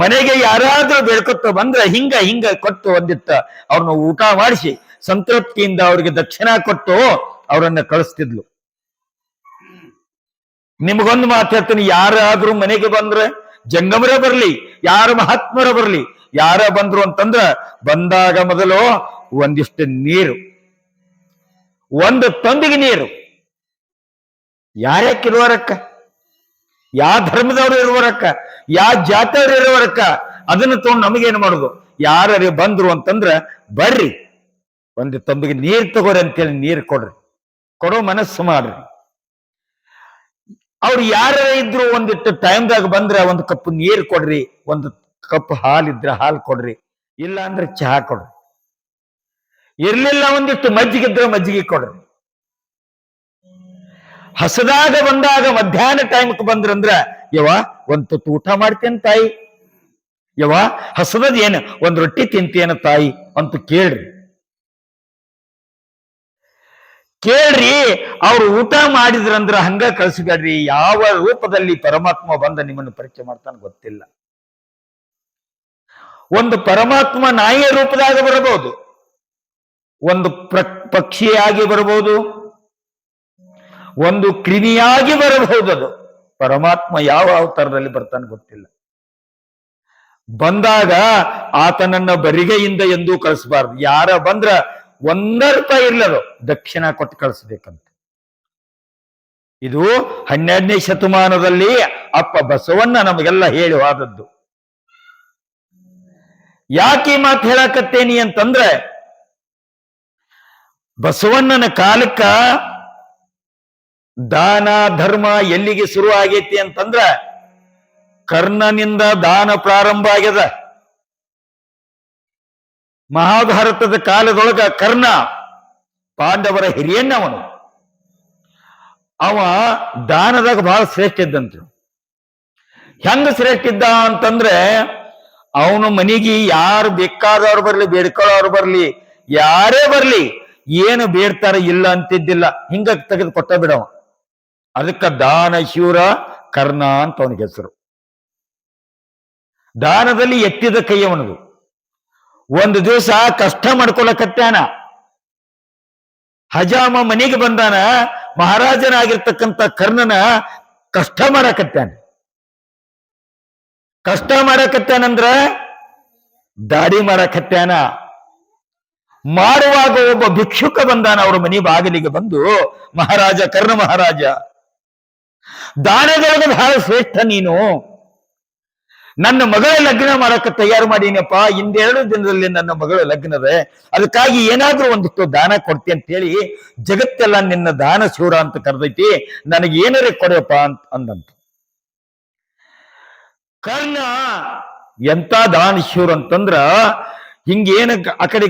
ಮನೆಗೆ ಯಾರಾದ್ರೂ ಬೆಳ್ಕೊತ ಬಂದ್ರೆ ಹಿಂಗ ಕೊಟ್ಟು ಒಂದಿತ್ತ ಅವ್ರನ್ನ ಊಟ ಮಾಡಿಸಿ ಸಂತೃಪ್ತಿಯಿಂದ ಅವ್ರಿಗೆ ದಕ್ಷಿಣ ಕೊಟ್ಟು ಅವರನ್ನ ಕಳಿಸ್ತಿದ್ಲು. ನಿಮಗೊಂದು ಮಾತು ಹೇಳ್ತೀನಿ, ಯಾರಾದ್ರೂ ಮನೆಗೆ ಬಂದ್ರೆ ಜಂಗಮರೇ ಬರ್ಲಿ, ಯಾರ ಮಹಾತ್ಮರ ಬರ್ಲಿ, ಯಾರ ಬಂದ್ರು ಅಂತಂದ್ರ ಬಂದಾಗ ಮೊದಲು ಒಂದಿಷ್ಟು ನೀರು, ಒಂದು ತಂಬಿಗೆ ನೀರು. ಯಾರ್ಯಾಕೆ ಇರುವರಕ್ಕ, ಯಾವ ಧರ್ಮದವ್ರು ಇರುವರಕ್ಕ, ಯಾವ ಜಾತಿಯವ್ರು ಇರುವರಕ್ಕ, ಅದನ್ನ ತಗೊಂಡು ನಮಗೇನು ಮಾಡುದು? ಯಾರೇ ಬಂದ್ರು ಅಂತಂದ್ರ ಬರ್ರಿ ಒಂದು ತಂಬಿಗೆ ನೀರು ತಗೋರಿ ಅಂತೇಳಿ ನೀರು ಕೊಡೋ ಮನಸ್ಸು ಮಾಡ್ರಿ. ಅವ್ರು ಯಾರ ಇದ್ರು ಒಂದಿಟ್ಟು ಟೈಮ್ದಾಗ ಬಂದ್ರೆ ಒಂದು ಕಪ್ ನೀರು ಕೊಡ್ರಿ, ಒಂದು ಕಪ್ ಹಾಲಿದ್ರೆ ಹಾಲು ಕೊಡ್ರಿ, ಇಲ್ಲ ಅಂದ್ರೆ ಚಹಾ ಕೊಡ್ರಿ, ಇರ್ಲಿಲ್ಲ ಒಂದಿಟ್ಟು ಮಜ್ಜಿಗೆ ಇದ್ರೆ ಮಜ್ಜಿಗೆ ಕೊಡ್ರಿ. ಹಸದಾಗ ಬಂದಾಗ ಮಧ್ಯಾಹ್ನ ಟೈಮ್ಗೆ ಬಂದ್ರಂದ್ರ ಯವ್ವ ಒಂದ್ ತುತ್ತು ಊಟ ಮಾಡ್ತೇನೆ ತಾಯಿ, ಯವ್ವ ಹಸದದ್ ಏನು ಒಂದ್ ರೊಟ್ಟಿ ತಿಂತೇನ ತಾಯಿ ಅಂತ ಕೇಳ್ರಿ. ಅವ್ರು ಊಟ ಮಾಡಿದ್ರಂದ್ರ ಹಂಗ ಕಳಿಸ್ಬೇಡ್ರಿ. ಯಾವ ರೂಪದಲ್ಲಿ ಪರಮಾತ್ಮ ಬಂದ ನಿಮ್ಮನ್ನು ಪರಿಚಯ ಮಾಡ್ತಾನೆ ಗೊತ್ತಿಲ್ಲ. ಒಂದು ಪರಮಾತ್ಮ ನಾಯಿಯ ರೂಪದಾಗ ಬರಬಹುದು, ಒಂದು ಪಕ್ಷಿಯಾಗಿ ಬರಬಹುದು, ಒಂದು ಕ್ರಿಮಿಯಾಗಿ ಬರಬಹುದು. ಅದು ಪರಮಾತ್ಮ ಯಾವ ಅವತಾರದಲ್ಲಿ ಬರ್ತಾನೆ ಗೊತ್ತಿಲ್ಲ. ಬಂದಾಗ ಆತನನ್ನ ಬರಿಗೆಯಿಂದ ಎಂದೂ ಕಳಿಸಬಾರ್ದು. ಯಾರ ಬಂದ್ರ ₹1 ಇರ್ಲದು ದಕ್ಷಿಣ ಕೊಟ್ಟು ಕಳಿಸ್ಬೇಕಂತ. ಇದು 12ನೇ ಶತಮಾನದಲ್ಲಿ ಅಪ್ಪ ಬಸವಣ್ಣ ನಮಗೆಲ್ಲ ಹೇಳಿ ಹೋದದ್ದು. ಯಾಕೆ ಮಾತು ಹೇಳಕತ್ತೇನಿ ಅಂತಂದ್ರೆ, ಬಸವಣ್ಣನ ಕಾಲಕ್ಕ ದಾನ ಧರ್ಮ ಎಲ್ಲಿಗೆ ಶುರು ಆಗೈತಿ ಅಂತಂದ್ರ ಕರ್ಣನಿಂದ ದಾನ ಪ್ರಾರಂಭ ಆಗ್ಯದ. ಮಹಾಭಾರತದ ಕಾಲದೊಳಗ ಕರ್ಣ ಪಾಂಡವರ ಹಿರಿಯಣ್ಣವನು. ಅವ ದಾನದಾಗ ಬಹಳ ಶ್ರೇಷ್ಠ ಇದ್ದಂತ. ಹೆಂಗ ಶ್ರೇಷ್ಠ ಇದ್ದ ಅಂತಂದ್ರೆ, ಅವನು ಮನೆಗೆ ಯಾರು ಬೇಕಾದವ್ರು ಬರ್ಲಿ, ಬೇಡ್ಕೊಳ್ಳೋರು ಬರ್ಲಿ, ಯಾರೇ ಬರ್ಲಿ, ಏನು ಬೇಡ್ತಾರ ಇಲ್ಲ ಅಂತಿದ್ದಿಲ್ಲ, ಹಿಂಗ ತೆಗೆದು ಕೊಟ್ಟ ಬಿಡವ. ಅದಕ್ಕ ದಾನ ಶೂರ ಕರ್ಣ ಅಂತ ಅವನಿಗೆ ಹೆಸರು. ದಾನದಲ್ಲಿ ಎತ್ತಿದ ಕೈ ಅವನದು. ಒಂದು ದಿವಸ ಕಷ್ಟ ಮಾಡ್ಕೊಳಕತ್ತಾನ. ಹಜಾಮ ಮನೆಗೆ ಬಂದಾನ. ಮಹಾರಾಜನಾಗಿರ್ತಕ್ಕಂಥ ಕರ್ಣನ ಕಷ್ಟ ಮಾಡಕತ್ತಾನ. ಕಷ್ಟ ಮಾಡಕತ್ತಾನಂದ್ರ ದಾಡಿ ಮಾಡಕತ್ತಾನ. ಮಾಡುವಾಗ ಒಬ್ಬ ಭಿಕ್ಷುಕ ಬಂದಾನ ಅವ್ರ ಮನೆ ಬಾಗಿಲಿಗೆ ಬಂದು, ಮಹಾರಾಜ, ಕರ್ಣ ಮಹಾರಾಜ, ದಾನದೊಳಗೆ ಬಹಳ ಶ್ರೇಷ್ಠ ನೀನು, ನನ್ನ ಮಗಳ ಲಗ್ನ ಮಾಡಕ್ಕೆ ತಯಾರು ಮಾಡೀನಪ್ಪ, ಇಂದೆರಡು ದಿನದಲ್ಲಿ ನನ್ನ ಮಗಳ ಲಗ್ನವೇ, ಅದಕ್ಕಾಗಿ ಏನಾದ್ರೂ ಒಂದಿಷ್ಟು ದಾನ ಕೊಡ್ತಿ ಅಂತ ಹೇಳಿ ಜಗತ್ತೆಲ್ಲ ನಿನ್ನ ದಾನ ಶೂರ ಅಂತ ಕರೆದೈತಿ, ನನಗೆ ಏನಾರೇ ಕೊಡಪ್ಪ ಅಂತ ಅಂದಂತ. ಕರ್ಣ ಎಂತ ದಾನ ಶೂರ ಅಂತಂದ್ರ, ಹಿಂಗೇನ ಆ ಕಡೆ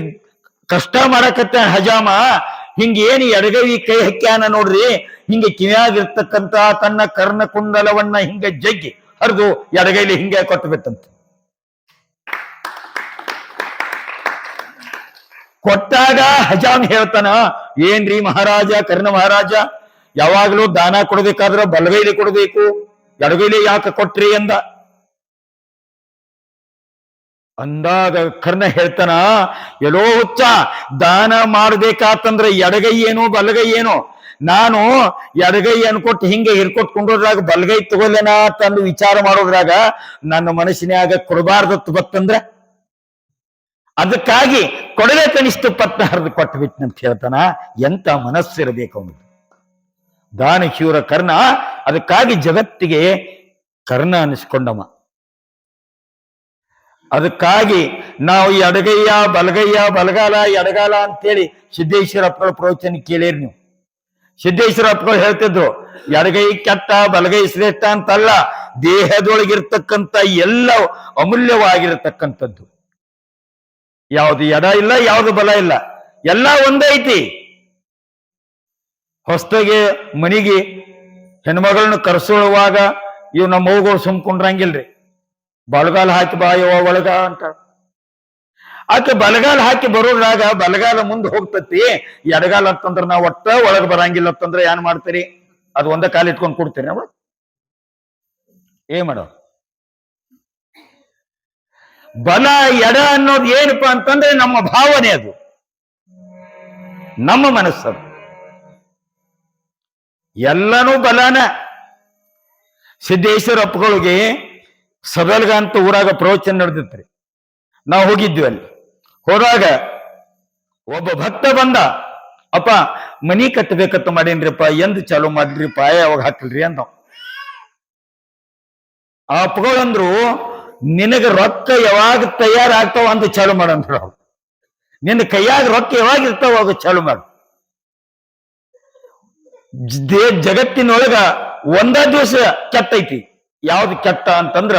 ಕಷ್ಟ ಮಾಡಕತ್ತ ಹಜಾಮ, ಹಿಂಗೇನು ಎಡಗೈ ಕೈ ಹಾಕ್ಯಾನ ನೋಡ್ರಿ, ಹಿಂಗೆ ಕಿವಿಯಾಗಿರ್ತಕ್ಕಂತ ತನ್ನ ಕರ್ಣ ಕುಂಡಲವನ್ನ ಹಿಂಗ ಜಗ್ಗಿ ಹರಿದು ಎಡಗೈಲಿ ಹಿಂಗೆ ಕೊಟ್ಟು ಬಿಟ್ಟಂತ. ಕೊಟ್ಟಾಗ ಹಜಾಮ್ ಹೇಳ್ತಾನ, ಏನ್ರಿ ಮಹಾರಾಜ, ಕರ್ಣ ಮಹಾರಾಜ, ಯಾವಾಗ್ಲೂ ದಾನ ಕೊಡ್ಬೇಕಾದ್ರ ಬಲಗೈಲಿ ಕೊಡ್ಬೇಕು, ಎಡಗೈಲಿ ಯಾಕೆ ಕೊಟ್ರಿ ಅಂದಾಗ ಕರ್ಣ ಹೇಳ್ತಾನ, ಎಲ್ಲೋ ಹುಚ್ಚ, ದಾನ ಮಾಡ್ಬೇಕಾತಂದ್ರೆ ಎಡಗೈ ಏನು ಬಲಗೈ ಏನು, ನಾನು ಎಡಗೈ ಅನ್ಕೊಟ್ಟು ಹಿಂಗೆ ಹಿರ್ಕೊಟ್ಕೊಂಡೋದ್ರಾಗ ಬಲಗೈ ತಗೊಳ್ಳೇನ ತಂದು ವಿಚಾರ ಮಾಡೋದ್ರಾಗ ನನ್ನ ಮನಸ್ಸಿನಾಗ ಕೊಡಬಾರ್ದತ್ತು ಗೊತ್ತಂದ್ರೆ, ಅದಕ್ಕಾಗಿ ಕೊಡಲೇ ಕನಿಷ್ಠ ಪತ್ನ ಹರಿದು ಕೊಟ್ಟು ಬಿಟ್ಟನಂತ ಹೇಳ್ತಾನ. ಎಂತ ಮನಸ್ಸಿರಬೇಕು ಅವನು ದಾನ ಶೂರ ಕರ್ಣ. ಅದಕ್ಕಾಗಿ ಜಗತ್ತಿಗೆ ಕರ್ಣ ಅನಿಸ್ಕೊಂಡವ. ಅದಕ್ಕಾಗಿ ನಾವು ಎಡಗಯ್ಯ ಬಲಗಯ್ಯ, ಬಲಗಾಲ ಎಡಗಾಲ ಅಂತೇಳಿ ಸಿದ್ದೇಶ್ವರ ಅಪ್ಪಗಳ ಪ್ರವಚನ ಕೇಳಿರಿ ನೀವು. ಸಿದ್ದೇಶ್ವರ ಅಪ್ಪಗಳು ಹೇಳ್ತಿದ್ರು, ಎಡಗೈ ಕೆಟ್ಟ ಬಲಗೈ ಶ್ರೇಷ್ಠ ಅಂತಲ್ಲ, ದೇಹದೊಳಗಿರ್ತಕ್ಕಂಥ ಎಲ್ಲ ಅಮೂಲ್ಯವಾಗಿರತಕ್ಕಂಥದ್ದು. ಯಾವುದು ಎಡ ಇಲ್ಲ, ಯಾವುದು ಬಲ ಇಲ್ಲ, ಎಲ್ಲ ಒಂದೇ ಐತಿ. ಹೊಸದಾಗಿ ಮನಿಗೆ ಹೆಣ್ಮಗಳನ್ನ ಕರೆಸೋಳುವಾಗ ಇವ್ ನಮ್ಮ ಮೌಗಳು ಸುಮ್ಕೊಂಡ್ರಂಗಿಲ್ರಿ, ಬಲಗಾಲ ಹಾಕಿ ಬಾಯವ ಒಳಗ ಅಂತ. ಆಕೆ ಬಲಗಾಲ ಹಾಕಿ ಬರೋದ್ರಾಗ ಬಲಗಾಲ ಮುಂದೆ ಹೋಗ್ತತಿ, ಎಡಗಾಲ ಅಂತಂದ್ರ ನಾವು ಒಟ್ಟ ಒಳಗೆ ಬರಂಗಿಲ್ಲ ಅಂತಂದ್ರೆ ಏನ್ ಮಾಡ್ತೀರಿ, ಅದು ಒಂದ ಕಾಲ ಇಟ್ಕೊಂಡು ಕೊಡ್ತೀರಿ ನಾವು, ಏನ್ ಮಾಡೋ. ಬಲ ಎಡ ಅನ್ನೋದು ಏನಪ್ಪಾ ಅಂತಂದ್ರೆ ನಮ್ಮ ಭಾವನೆ, ಅದು ನಮ್ಮ ಮನಸ್ಸದು. ಎಲ್ಲನೂ ಬಲನ. ಸಿದ್ದೇಶ್ವರ ಅಪ್ಪಗಳಿಗೆ ಸದಲ್ಗ ಅಂತ ಊರಾಗ ಪ್ರವಚನ ನಡೆದಿತ್ರಿ. ನಾವು ಹೋಗಿದ್ವಿ. ಅಲ್ಲಿ ಹೋದಾಗ ಒಬ್ಬ ಭಕ್ತ ಬಂದ, ಅಪ್ಪ ಮನಿ ಕಟ್ಟಬೇಕಂತ ಮಾಡೇನ್ರಿಪ್ಪ, ಎಂದ್ ಚಾಲು ಮಾಡ್ರಿಪ್ಪ, ಯಾವಾಗ ಹಾಕಲ್ರಿ ಅಂದ. ಆ ಅಪ್ಪಗಳಂದ್ರು, ನಿನಗ ರೊಕ್ಕ ಯಾವಾಗ ತಯಾರಾಗ್ತಾವ ಅಂತ ಚಾಲು ಮಾಡಂದ್ರು. ಅವ್ರು ನಿನ್ನ ಕೈಯಾಗ ರೊಕ್ಕ ಯಾವಾಗ ಇರ್ತಾವ ಅವಾಗ ಚಾಲು ಮಾಡು. ಜಗತ್ತಿನೊಳಗ ಒಂದ ದಿವಸ ಕೆಟ್ಟೈತಿ. ಯಾವ್ದು ಕೆಟ್ಟ ಅಂತಂದ್ರ,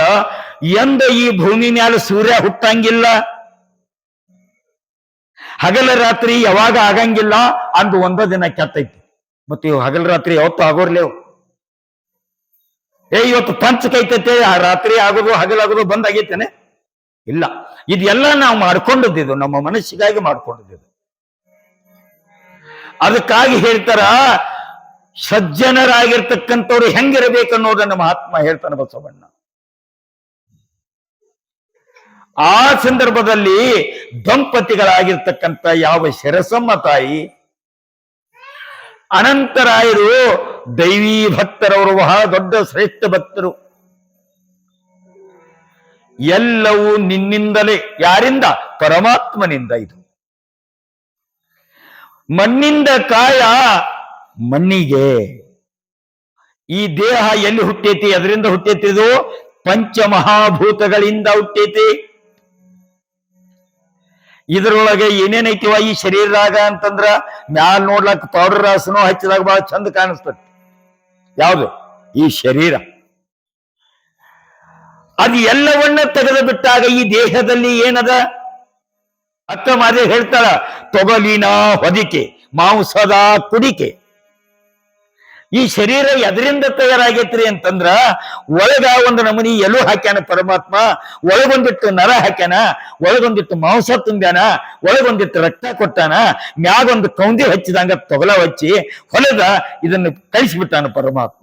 ಎಂದ ಈ ಭೂಮಿ ಮ್ಯಾಲ ಸೂರ್ಯ ಹುಟ್ಟಂಗಿಲ್ಲ, ಹಗಲ ರಾತ್ರಿ ಯಾವಾಗ ಆಗಂಗಿಲ್ಲ ಅಂದು ಒಂದ ದಿನ ಕೆಟ್ಟೈತಿ. ಮತ್ತೆ ಇವು ಹಗಲ ರಾತ್ರಿ ಯಾವತ್ತು ಆಗೋರ್ಲೇವು. ಇವತ್ತು ಪಂಚ ಕೈತೈತೆ, ಆ ರಾತ್ರಿ ಆಗೋದು ಹಗಲಾಗೋದು ಬಂದ್ ಆಗೈತೇನೆ. ಇಲ್ಲ. ಇದೆಲ್ಲ ನಾವು ಮಾಡ್ಕೊಂಡದ್ದು, ನಮ್ಮ ಮನಸ್ಸಿಗಾಗಿ ಮಾಡ್ಕೊಂಡದ್ದು. ಅದಕ್ಕಾಗಿ ಹೇಳ್ತಾರ, ಸಜ್ಜನರಾಗಿರ್ತಕ್ಕಂಥವ್ರು ಹೆಂಗಿರಬೇಕನ್ನೋದನ್ನ ಮಹಾತ್ಮ ಹೇಳ್ತಾನೆ ಬಸವಣ್ಣ. ಆ ಸಂದರ್ಭದಲ್ಲಿ ದಂಪತಿಗಳಾಗಿರ್ತಕ್ಕಂಥ ಯಾವ ಶಿರಸಮ್ಮ ತಾಯಿ, ಅನಂತರಾಯರು ದೈವೀ ಭಕ್ತರವರು, ಬಹಳ ದೊಡ್ಡ ಶ್ರೇಷ್ಠ ಭಕ್ತರು. ಎಲ್ಲವೂ ನಿನ್ನಿಂದಲೇ. ಯಾರಿಂದ? ಪರಮಾತ್ಮನಿಂದ. ಇದು ಮಣ್ಣಿಂದ ಕಾಯ ಮಣ್ಣಿಗೆ. ಈ ದೇಹ ಎಲ್ಲಿ ಹುಟ್ಟೈತಿ? ಅದರಿಂದ ಹುಟ್ಟೈತಿ. ಇದು ಪಂಚಮಹಾಭೂತಗಳಿಂದ ಹುಟ್ಟೈತಿ. ಇದರೊಳಗೆ ಏನೇನೈತಿವ ಈ ಶರೀರದಾಗ ಅಂತಂದ್ರ, ಮ್ಯಾಲ್ ನೋಡ್ಲಕ್ ಪೌಡರ್ ರಾಸನೋ ಹಚ್ಚಿದಾಗ ಬಹಳ ಚಂದ ಕಾಣಿಸ್ತದೆ. ಯಾವುದು? ಈ ಶರೀರ. ಅದು ಎಲ್ಲವನ್ನ ತೆಗೆದು ಬಿಟ್ಟಾಗ ಈ ದೇಹದಲ್ಲಿ ಏನದ? ಅಕ್ಕ ಮಾದೇ ಹೇಳ್ತಾಳ, ತೊಗಲಿನ ಹೊದಿಕೆ, ಮಾಂಸದ ಕುಡಿಕೆ. ಈ ಶರೀರ ಎದರಿಂದ ತಯಾರಾಗೈತ್ರಿ ಅಂತಂದ್ರ, ಒಳಗ ಒಂದು ನಮೂನಿ ಎಲು ಹಾಕ್ಯಾನ ಪರಮಾತ್ಮ, ಒಳಗೊಂದಿಟ್ಟು ನರ ಹಾಕ್ಯಾನ, ಒಳಗೊಂದಿಟ್ಟು ಮಾಂಸ ತುಂಬ್ಯಾನ, ಒಳಗೊಂದಿಟ್ಟು ರಕ್ತ ಕೊಟ್ಟಾನ, ಮ್ಯಾಗೊಂದು ಕೌಂದಿ ಹಚ್ಚಿದಂಗ ತೊಗಲ ಹಚ್ಚಿ ಹೊಲದ ಇದನ್ನು ಕಳಿಸಿಬಿಟ್ಟಾನ ಪರಮಾತ್ಮ.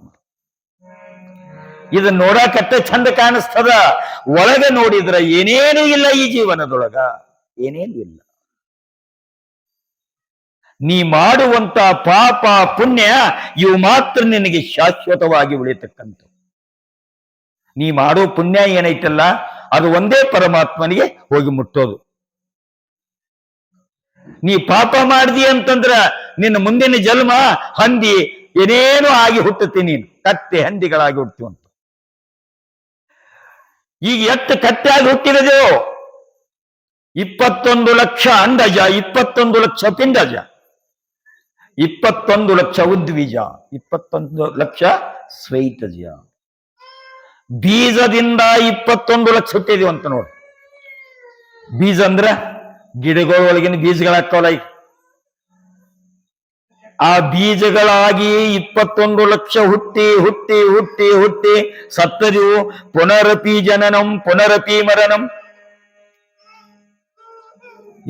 ಇದನ್ನ ನೋಡಕತ್ತ ಚಂದ ಕಾಣಿಸ್ತದ, ಒಳಗೆ ನೋಡಿದ್ರ ಏನೇನೂ ಇಲ್ಲ. ಈ ಜೀವನದೊಳಗ ಏನೇನು ಇಲ್ಲ. ನೀ ಮಾಡುವಂತ ಪಾಪ ಪುಣ್ಯ ಇವು ಮಾತ್ರ ನಿನಗೆ ಶಾಶ್ವತವಾಗಿ ಉಳಿತಕ್ಕಂಥ. ನೀ ಮಾಡೋ ಪುಣ್ಯ ಏನೈತಲ್ಲ, ಅದು ಒಂದೇ ಪರಮಾತ್ಮನಿಗೆ ಹೋಗಿ ಮುಟ್ಟೋದು. ನೀ ಪಾಪ ಮಾಡಿದಿ ಅಂತಂದ್ರ ನಿನ್ನ ಮುಂದಿನ ಜನ್ಮ ಹಂದಿ ಏನೇನು ಆಗಿ ಹುಟ್ಟುತ್ತಿ. ನೀನು ಕತ್ತೆ ಹಂದಿಗಳಾಗಿ ಹುಟ್ಟುವಂತ. ಈಗ ಎಷ್ಟು ಕತ್ತೆಯಾಗಿ ಹುಟ್ಟಿದೆಯೋ? 21 ಲಕ್ಷ ಅಂಡಜ, 21 ಲಕ್ಷ ಪಿಂಡಜ, 21 ಲಕ್ಷ ಉದ್ವಿಜ, 21 ಲಕ್ಷ ಸ್ವೈತಜ. ಬೀಜದಿಂದ 21 ಲಕ್ಷ ಹುಟ್ಟಿದೀವಿ ಅಂತ ನೋಡಿ. ಬೀಜ ಅಂದ್ರ ಗಿಡಗಳೊಳಗಿನ ಬೀಜಗಳಾಕ್ಕವಲ್ಲ. ಆ ಬೀಜಗಳಾಗಿ 21 ಲಕ್ಷ ಹುಟ್ಟಿ ಹುಟ್ಟಿ ಹುಟ್ಟಿ ಹುಟ್ಟಿ ಸತ್ತದಿವು. ಪುನರಪಿ ಜನನಂ ಪುನರಪಿ ಮರಣಂ.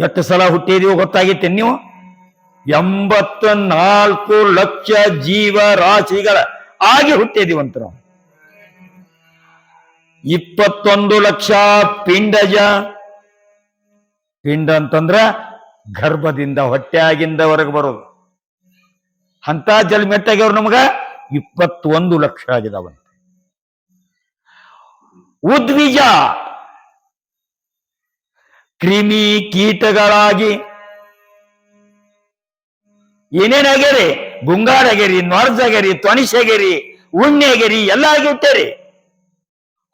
ಎಷ್ಟು ಸಲ ಹುಟ್ಟಿದೀವು ಗೊತ್ತಾಗಿತ್ತೆ ನೀವು? 84 ಲಕ್ಷ ಜೀವ ರಾಶಿಗಳ ಆಗಿ ಹುಟ್ಟಿದೀವಂತ ನಾವು. 21 ಲಕ್ಷ ಪಿಂಡಜ. ಪಿಂಡ ಅಂತಂದ್ರ ಗರ್ಭದಿಂದ, ಹೊಟ್ಟೆಯಾಗಿಂದ ಹೊರಗೆ ಬರೋದು. ಅಂತ ಜಲ್ ಮೆಟ್ಟಾಗ್ಯವ್ರು ನಮಗ 21 ಲಕ್ಷ ಆಗಿದಾವಂತೆ. ಉದ್ವಿಜ, ಕ್ರಿಮಿ ಕೀಟಗಳಾಗಿ ಏನೇನಾಗ್ಯಾರಿ? ಗುಂಗಾರಾಗ್ಯಾರಿ, ನೊರ್ಜಾಗ್ಯಾರಿ, ತೊನಿಸಾಗ್ಯಾರಿ, ಉಣ್ಣೆಗ್ಯಾರಿ, ಎಲ್ಲ ಆಗಿ ಹುಟ್ಟ್ಯಾರಿ.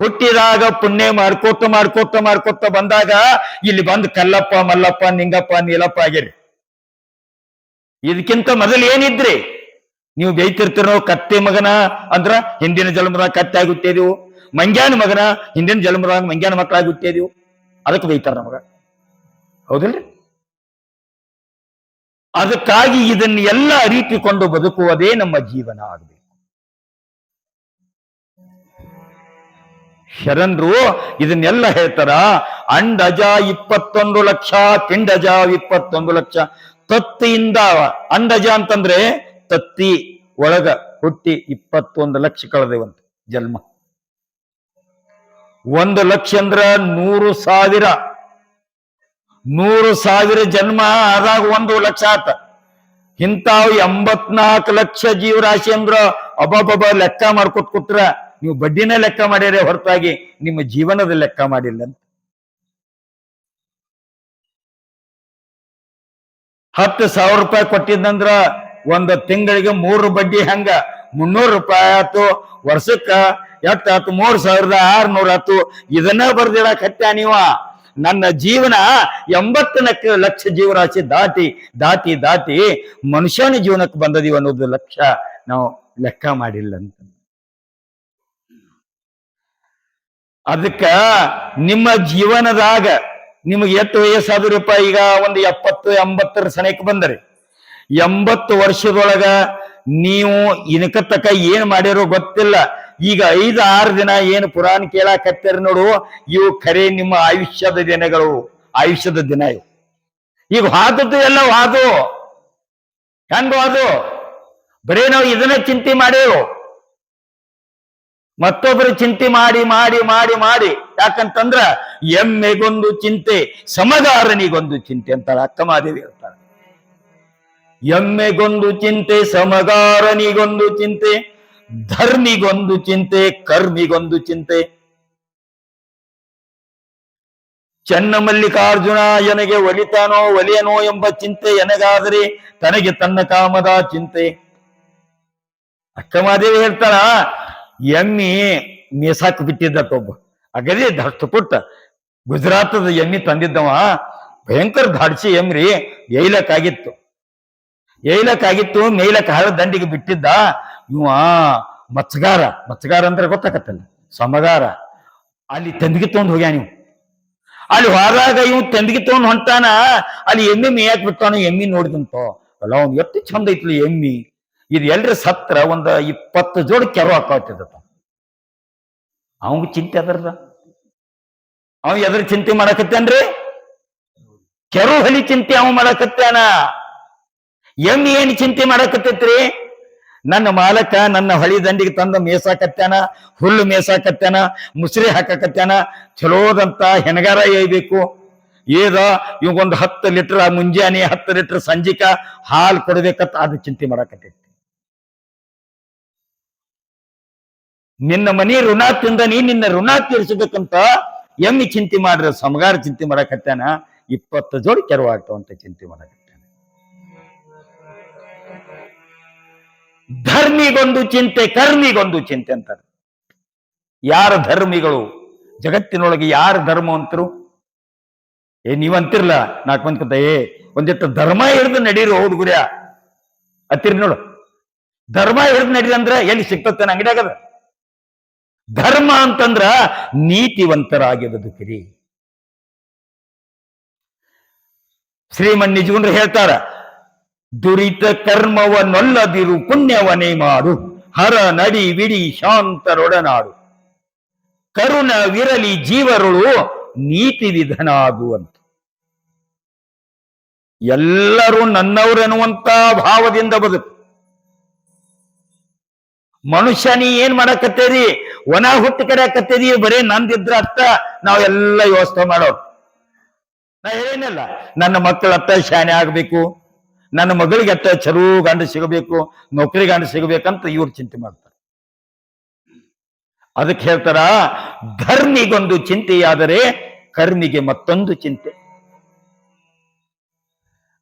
ಹುಟ್ಟಿದಾಗ ಪುಣ್ಯ ಮಾಡ್ಕೋತ ಬಂದಾಗ ಇಲ್ಲಿ ಬಂದು ಕಲ್ಲಪ್ಪ, ಮಲ್ಲಪ್ಪ, ನಿಂಗಪ್ಪ, ನೀಲಪ್ಪ ಆಗ್ಯಾರಿ. ಇದಕ್ಕಿಂತ ಮೊದಲು ಏನಿದ್ರಿ? ನೀವು ಬೈತಿರ್ತೀರೋ ಕತ್ತೆ ಮಗನ ಅಂದ್ರ ಹಿಂದಿನ ಜನ್ಮದಾಗ ಕತ್ತೆ ಆಗಿ ಹುಟ್ಟಿದೆವು, ಮಂಗ್ಯಾನ ಮಗನ ಹಿಂದಿನ ಜನ್ಮದಾಗ ಮಂಗ್ಯಾನ ಮಕ್ಕಳಾಗಿ ಹುಟ್ಟಿದೆವು. ಅದಕ್ಕೆ ಬೈತಾರ ನಮಗ, ಹೌದಿಲ್ರಿ? ಅದಕ್ಕಾಗಿ ಇದನ್ನ ಎಲ್ಲ ಅರಿತುಕೊಂಡು ಬದುಕುವುದೇ ನಮ್ಮ ಜೀವನ ಆಗಬೇಕು. ಶರಣ್ರು ಇದನ್ನೆಲ್ಲ ಹೇಳ್ತಾರ. ಅಂಡಜ 21 ಲಕ್ಷ, ಪಿಂಡಜ 21 ಲಕ್ಷ. ತತ್ತಿಯಿಂದ, ಅಂಡಜ ಅಂತಂದ್ರೆ ತತ್ತಿ ಒಳಗ ಹುಟ್ಟಿ 21 ಲಕ್ಷ ಕಳೆದೇವಂತ ಜನ್ಮ. 1 ಲಕ್ಷ ಅಂದ್ರ 100,000. 100,000 ಜನ್ಮ ಆದಾಗ 1 ಲಕ್ಷ ಆತ. ಇಂತಾವ್ 84 ಲಕ್ಷ ಜೀವರಾಶಿ ಅಂದ್ರ ಅಬ್ಬಬ್ಬ ಲೆಕ್ಕ ಮಾಡ್ಕೊತ್ ಕೂತ್ರ ನೀವು ಬಡ್ಡಿನ ಲೆಕ್ಕ ಮಾಡ್ಯಾರೆ ಹೊರತಾಗಿ ನಿಮ್ಮ ಜೀವನದ ಲೆಕ್ಕ ಮಾಡಿಲ್ಲ ಅಂತ. 10,000 ರೂಪಾಯಿ ಕೊಟ್ಟಿದ್ದಂದ್ರ ಒಂದು ತಿಂಗಳಿಗೆ 3 ಬಡ್ಡಿ ಹಂಗ 300 ರೂಪಾಯಿ ಆತು. ವರ್ಷಕ್ಕ ಎಷ್ಟಾತು? 3,600 ಆತು. ಇದನ್ನ ಬರ್ದಿಡಕ್ ಹತ್ಯ ನೀವ. ನನ್ನ ಜೀವನ 80 ಲಕ್ಷ ಜೀವರಾಶಿ ದಾಟಿ ದಾಟಿ ದಾಟಿ ಮನುಷ್ಯನ ಜೀವನಕ್ಕೆ ಬಂದದೀವ ಅನ್ನೋದು ಲಕ್ಷ ನಾವು ಲೆಕ್ಕ ಮಾಡಿಲ್ಲ ಅಂತ. ಅದಕ್ಕ ನಿಮ್ಮ ಜೀವನದಾಗ ನಿಮಗೆ ಎಷ್ಟು ವಯಸ್ಸಾದ್ರಪ್ಪ? ಈಗ ಒಂದು 70-80 ಸನಕ್ಕೆ ಬಂದರೆ 80 ವರ್ಷದೊಳಗ ನೀವು ಇನಕ ತಕ ಏನ್ ಮಾಡ್ಯಾರೋ ಗೊತ್ತಿಲ್ಲ. ಈಗ 5-6 ದಿನ ಏನು ಪುರಾಣ ಕೇಳಾಕತ್ತೀರಿ ನೋಡು, ಇವು ಖರೆ ನಿಮ್ಮ ಆಯುಷ್ಯದ ದಿನಗಳು, ಆಯುಷ್ಯದ ದಿನ ಇವು. ಈಗ ಹಾದದ್ದು ಎಲ್ಲ ಹಾದು ಹೆಂಗ ಅದು ಬರೀ ನಾವು ಇದನ್ನ ಚಿಂತೆ ಮಾಡೇವು. ಮತ್ತೊಬ್ಬರು ಚಿಂತೆ ಮಾಡಿ ಮಾಡಿ ಮಾಡಿ ಮಾಡಿ ಯಾಕಂತಂದ್ರ ಎಮ್ಮೆಗೊಂದು ಚಿಂತೆ ಸಮಗಾರನಿಗೊಂದು ಚಿಂತೆ ಅಂತಾಳೆ ಅಕ್ಕಮಾದೇವಿ ಹೇಳ್ತಾಳೆ. ಎಮ್ಮೆಗೊಂದು ಚಿಂತೆ ಸಮಗಾರನಿಗೊಂದು ಚಿಂತೆ, ಧರ್ಮಿಗೊಂದು ಚಿಂತೆ ಕರ್ಮಿಗೊಂದು ಚಿಂತೆ. ಚನ್ನಮಲ್ಲಿಕಾರ್ಜುನ ಎನಗೆ ಒಲಿತಾನೋ ಒಲಿಯನೋ ಎಂಬ ಚಿಂತೆ ಎನಗಾದರೆ ತನಗೆ ತನ್ನ ಕಾಮದ ಚಿಂತೆ. ಅಕ್ಕಮಾದೇವಿ ಹೇಳ್ತಾಳ, ಎಮ್ಮಿ ಮೇಸಾಕ್ ಬಿಟ್ಟಿದ್ದೊಬ್ಬ ಅಗದಿ ದಷ್ಟು ಪುಟ್ಟ ಗುಜರಾತದ ಎಮ್ಮಿ ತಂದಿದ್ದವ, ಭಯಂಕರ ಧಾಡ್ಸಿ ಎಮ್ರಿ, ಏಯ್ಲಕ್ಕಾಗಿತ್ತು ಮೇಯ್ಲಕ್ ಹಳ ದಂಡಿಗೆ ಬಿಟ್ಟಿದ್ದ. ಇವ ಮತ್ಸಗಾರ ಅಂದ್ರೆ ಗೊತ್ತಾಗತ್ತಲ್ಲ, ಸಮಗಾರ. ಅಲ್ಲಿ ತಂದಿಗೆ ತಗೊಂಡು ಹೋಗ್ಯ ನೀವು. ಅಲ್ಲಿ ಹೋದಾಗ ಇವ್ ತಂದಿಗೆ ತಗೊಂಡು ಹೊಂಟಾನ, ಅಲ್ಲಿ ಎಮ್ಮಿ ಮೇಯಕ್ ಬಿಟ್ಟಾನ. ಎಮ್ಮಿ ನೋಡಿದಂತೋ ಅಲ್ಲ, ಅವ್ನು ಎಷ್ಟು ಚಂದ ಐತ್ಲಿ ಎಮ್ಮಿ, ಇದು ಎಲ್ರಿ ಸತ್ರ 20 ಜೋಡಿ ಕೆರು ಹಾಕೋತಿದ್ದ. ಅವಂಗ ಚಿಂತೆ ಅದರದ, ಅವ ಎದ್ರ ಚಿಂತೆ ಮಾಡಕತ್ತೇನ್ರಿ? ಕೆರು ಹಲಿ ಚಿಂತೆ ಅವ ಮಾಡಕತ್ತಾನ. ಎಮ್ಮಿ ಏನ್ ಚಿಂತೆ ಮಾಡಕತ್ತೈತ್ರಿ? ನನ್ನ ಮಾಲಕ ನನ್ನ ಹೊಳಿ ದಂಡಿಗೆ ತಂದ ಮೇಸಾಕತ್ಯಾನ, ಹುಲ್ಲು ಮೇಸಾಕತ್ಯಾನ, ಮುಸ್ರಿ ಹಾಕಕತ್ಯಾನ, ಚಲೋದಂತ ಹೆಣಗಾರ ಏಯ್ಬೇಕು. ಇವಂಗೊಂದು 10 ಲೀಟರ್ ಮುಂಜಾನೆ 10 ಲೀಟರ್ ಸಂಜಿಕ ಹಾಲು ಕೊಡ್ಬೇಕಂತ ಅದು ಚಿಂತೆ ಮಾಡಕತ್ತೈತಿ. ನಿನ್ನ ಮನಿ ಋಣ ತಿಂದ ನೀ ನಿನ್ನ ಋಣ ತೀರ್ಸಬೇಕಂತ ಎಮ್ಮಿ ಚಿಂತೆ ಮಾಡ್ರ, ಸಮಗಾರ ಚಿಂತೆ ಮಾಡಕತ್ತಾನ. 20 ಜೋಡಿ ಕೆರವಾಗ್ತಾವಂತ ಚಿಂತೆ ಮಾಡಕತ್ತಾನ. ಧರ್ಮಿಗೊಂದು ಚಿಂತೆ ಕರ್ಮಿಗೊಂದು ಚಿಂತೆ ಅಂತಾರೆ. ಯಾರ ಧರ್ಮಿಗಳು ಜಗತ್ತಿನೊಳಗೆ ಯಾರ ಧರ್ಮವಂತರು? ನೀವಂತಿರ್ಲ 4 ಮಂದಿ ಕತ್ತ ಒಂದಿಟ್ಟು ಧರ್ಮ ಹಿಡಿದು ನಡೀರು. ಹೌದು ಗುರಿಯ ಹತ್ತಿರಿ ನೋಡು, ಧರ್ಮ ಹಿಡಿದು ನಡೀರಿ ಅಂದ್ರ ಎಲ್ಲಿ ಸಿಗ್ತತ್ತೇನ? ಅಂಗಡಿಯಾಗದ. ಧರ್ಮ ಅಂತಂದ್ರ ನೀತಿವಂತರಾಗಿ ಬದುಕಿರಿ. ಶ್ರೀಮನ್ ನಿಜಗುಂಡ್ರು ಹೇಳ್ತಾರ, ದುರಿತ ಕರ್ಮವನ್ನೊಲ್ಲದಿರು ಪುಣ್ಯವನೇ ಮಾಡು, ಹರ ನಡಿ ವಿಡಿ ಶಾಂತರೊಡನಾಡು, ಕರುಣ ವಿರಲಿ ಜೀವರುಳು ನೀತಿ ವಿಧನಾಗುವಂತ. ಎಲ್ಲರೂ ನನ್ನವರೆನ್ನುವಂತ ಭಾವದಿಂದ ಬದುಕು. ಮನುಷ್ಯ ನೀ ಏನ್ ಮಾಡಕತ್ತೇರಿ? ಒಣ ಹುಟ್ಟು ಕರೆಯಕತ್ತೇರಿ, ಬರೀ ನಂದಿದ್ರ ಅತ್ತ ನಾವೆಲ್ಲ ವ್ಯವಸ್ಥೆ ಮಾಡೋರು. ನಾ ಏನಿಲ್ಲ, ನನ್ನ ಮಕ್ಕಳ ಅತ್ತ ಶಾನೆ ಆಗ್ಬೇಕು, ನನ್ನ ಮಗಳಿಗೆ ಅತ್ತ ಚಲೋ ಗಂಡು ಸಿಗಬೇಕು, ನೌಕರಿ ಗಂಡು ಸಿಗಬೇಕಂತ ಇವ್ರು ಚಿಂತೆ ಮಾಡ್ತಾರೆ. ಅದಕ್ಕೆ ಹೇಳ್ತಾರ, ಧರ್ಮಿಗೊಂದು ಚಿಂತೆಯಾದರೆ ಕರ್ಮಿಗೆ ಮತ್ತೊಂದು ಚಿಂತೆ.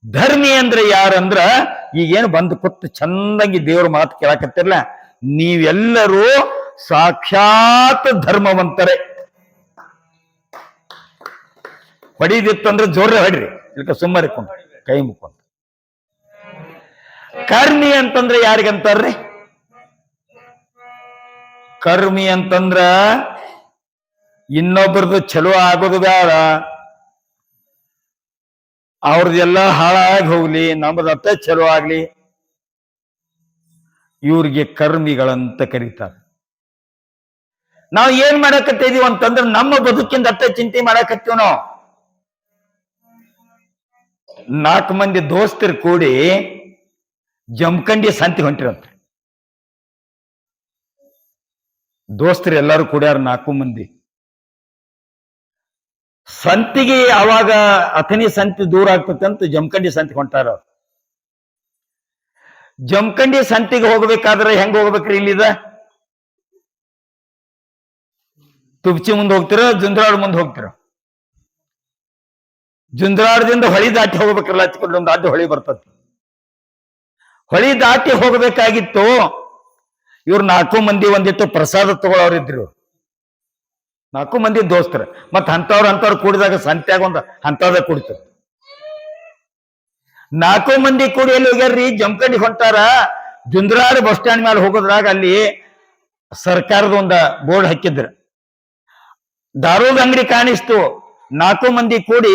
ಧರ್ಮಿ ಅಂದ್ರೆ ಯಾರಂದ್ರ ಈಗೇನು ಬಂದು ಕೂತು ಚಂದಂಗಿ ದೇವ್ರ ಮಾತು ಕೇಳಕತ್ತಿರಲ್ಲ, ನೀವೆಲ್ಲರೂ ಸಾಕ್ಷಾತ್ ಧರ್ಮವಂತರೇ. ಹೊಡಿದಿತ್ತಂದ್ರೆ ಜೋರ್ರೆ ಹೊಡ್ರಿ, ಇಲ್ಕ ಸುಮ್ಮನೆ ಕೈ ಮುಕ್ಕೊಂತ. ಕರ್ಮಿ ಅಂತಂದ್ರೆ ಯಾರಿಗಂತಾರ್ರಿ? ಕರ್ಮಿ ಅಂತಂದ್ರ ಇನ್ನೊಬ್ರದ್ದು ಚಲೋ ಆಗೋದು ಬೇಡ, ಅವ್ರದ್ದೆಲ್ಲ ಹಾಳಾಗಿ ಹೋಗ್ಲಿ, ನಮ್ಮದತ್ತ ಚಲೋ ಆಗ್ಲಿ. ಇವ್ರಿಗೆ ಕರ್ಮಿಗಳಂತ ಕರೀತಾರೆ. ನಾವು ಏನ್ ಮಾಡಕತ್ತಿದೀವಿ ಅಂತಂದ್ರೆ ನಮ್ಮ ಬದುಕಿಂದ ಅತ್ತ ಚಿಂತೆ ಮಾಡಕತ್ತೀವಿ ನಾವು. 4 ಮಂದಿ ದೋಸ್ತರು ಕೂಡಿ ಜಮಖಂಡಿ ಸಂತಿ ಹೊಂಟಿರಂತ. ದೋಸ್ತರು ಎಲ್ಲರೂ ಕೂಡ್ಯಾರ 4 ಮಂದಿ. ಸಂತಿಗೆ ಅವಾಗ ಅಥಣಿ ಸಂತಿ ದೂರ ಆಗ್ತದೆ ಅಂತ ಜಮಖಂಡಿ ಸಂತಿ ಹೊಂಟಾರ. ಜಮಖಂಡಿ ಸಂತಿಗೆ ಹೋಗ್ಬೇಕಾದ್ರೆ ಹೆಂಗ್ ಹೋಗ್ಬೇಕ್ರಿ? ಇಲ್ಲಿದ ತುಬ್ಚಿ ಮುಂದೆ ಹೋಗ್ತಿರ, ಜುಂದ್ರಾಡ್ ಮುಂದೆ ಹೋಗ್ತಿರ. ಜುಂದ್ರಾಡದಿಂದ ಹೊಳಿ ದಾಟಿ ಹೋಗ್ಬೇಕ್ರಲ್ಲ, ಹಚ್ಕೊಂಡು ಒಂದು ಅಡ್ಡ ಹೊಳಿ ಬರ್ತದೆ. ಹೊಳಿ ದಾಟಿ ಹೋಗ್ಬೇಕಾಗಿತ್ತು. ಇವ್ರು 4 ಮಂದಿ ಒಂದಿಟ್ಟು ಪ್ರಸಾದ ತಗೊಳ್ಳೋರಿದ್ರು. 4 ಮಂದಿ ದೋಸ್ತರ. ಮತ್ ಅಂತವ್ರು ಕೂಡಿದಾಗ ಸಂತ್ಯಾಗ ಒಂದು ಅಂತದ ಕುಡಿತು. 4 ಮಂದಿ ಕೂಡಿ ಎಲ್ಲಿ ಹೋಗ್ಯಾರ್ರಿ? ಜಮಖಂಡಿ ಹೊಂಟಾರ. ಜುಂದ್ರಾಡ್ ಬಸ್ ಸ್ಟ್ಯಾಂಡ್ ಮೇಲೆ ಹೋಗೋದ್ರಾಗ ಅಲ್ಲಿ ಸರ್ಕಾರದ ಒಂದು ಬೋರ್ಡ್ ಹಾಕಿದ್ರು. ದಾರೂದ್ ಅಂಗಡಿ ಕಾಣಿಸ್ತು. 4 ಮಂದಿ ಕೂಡಿ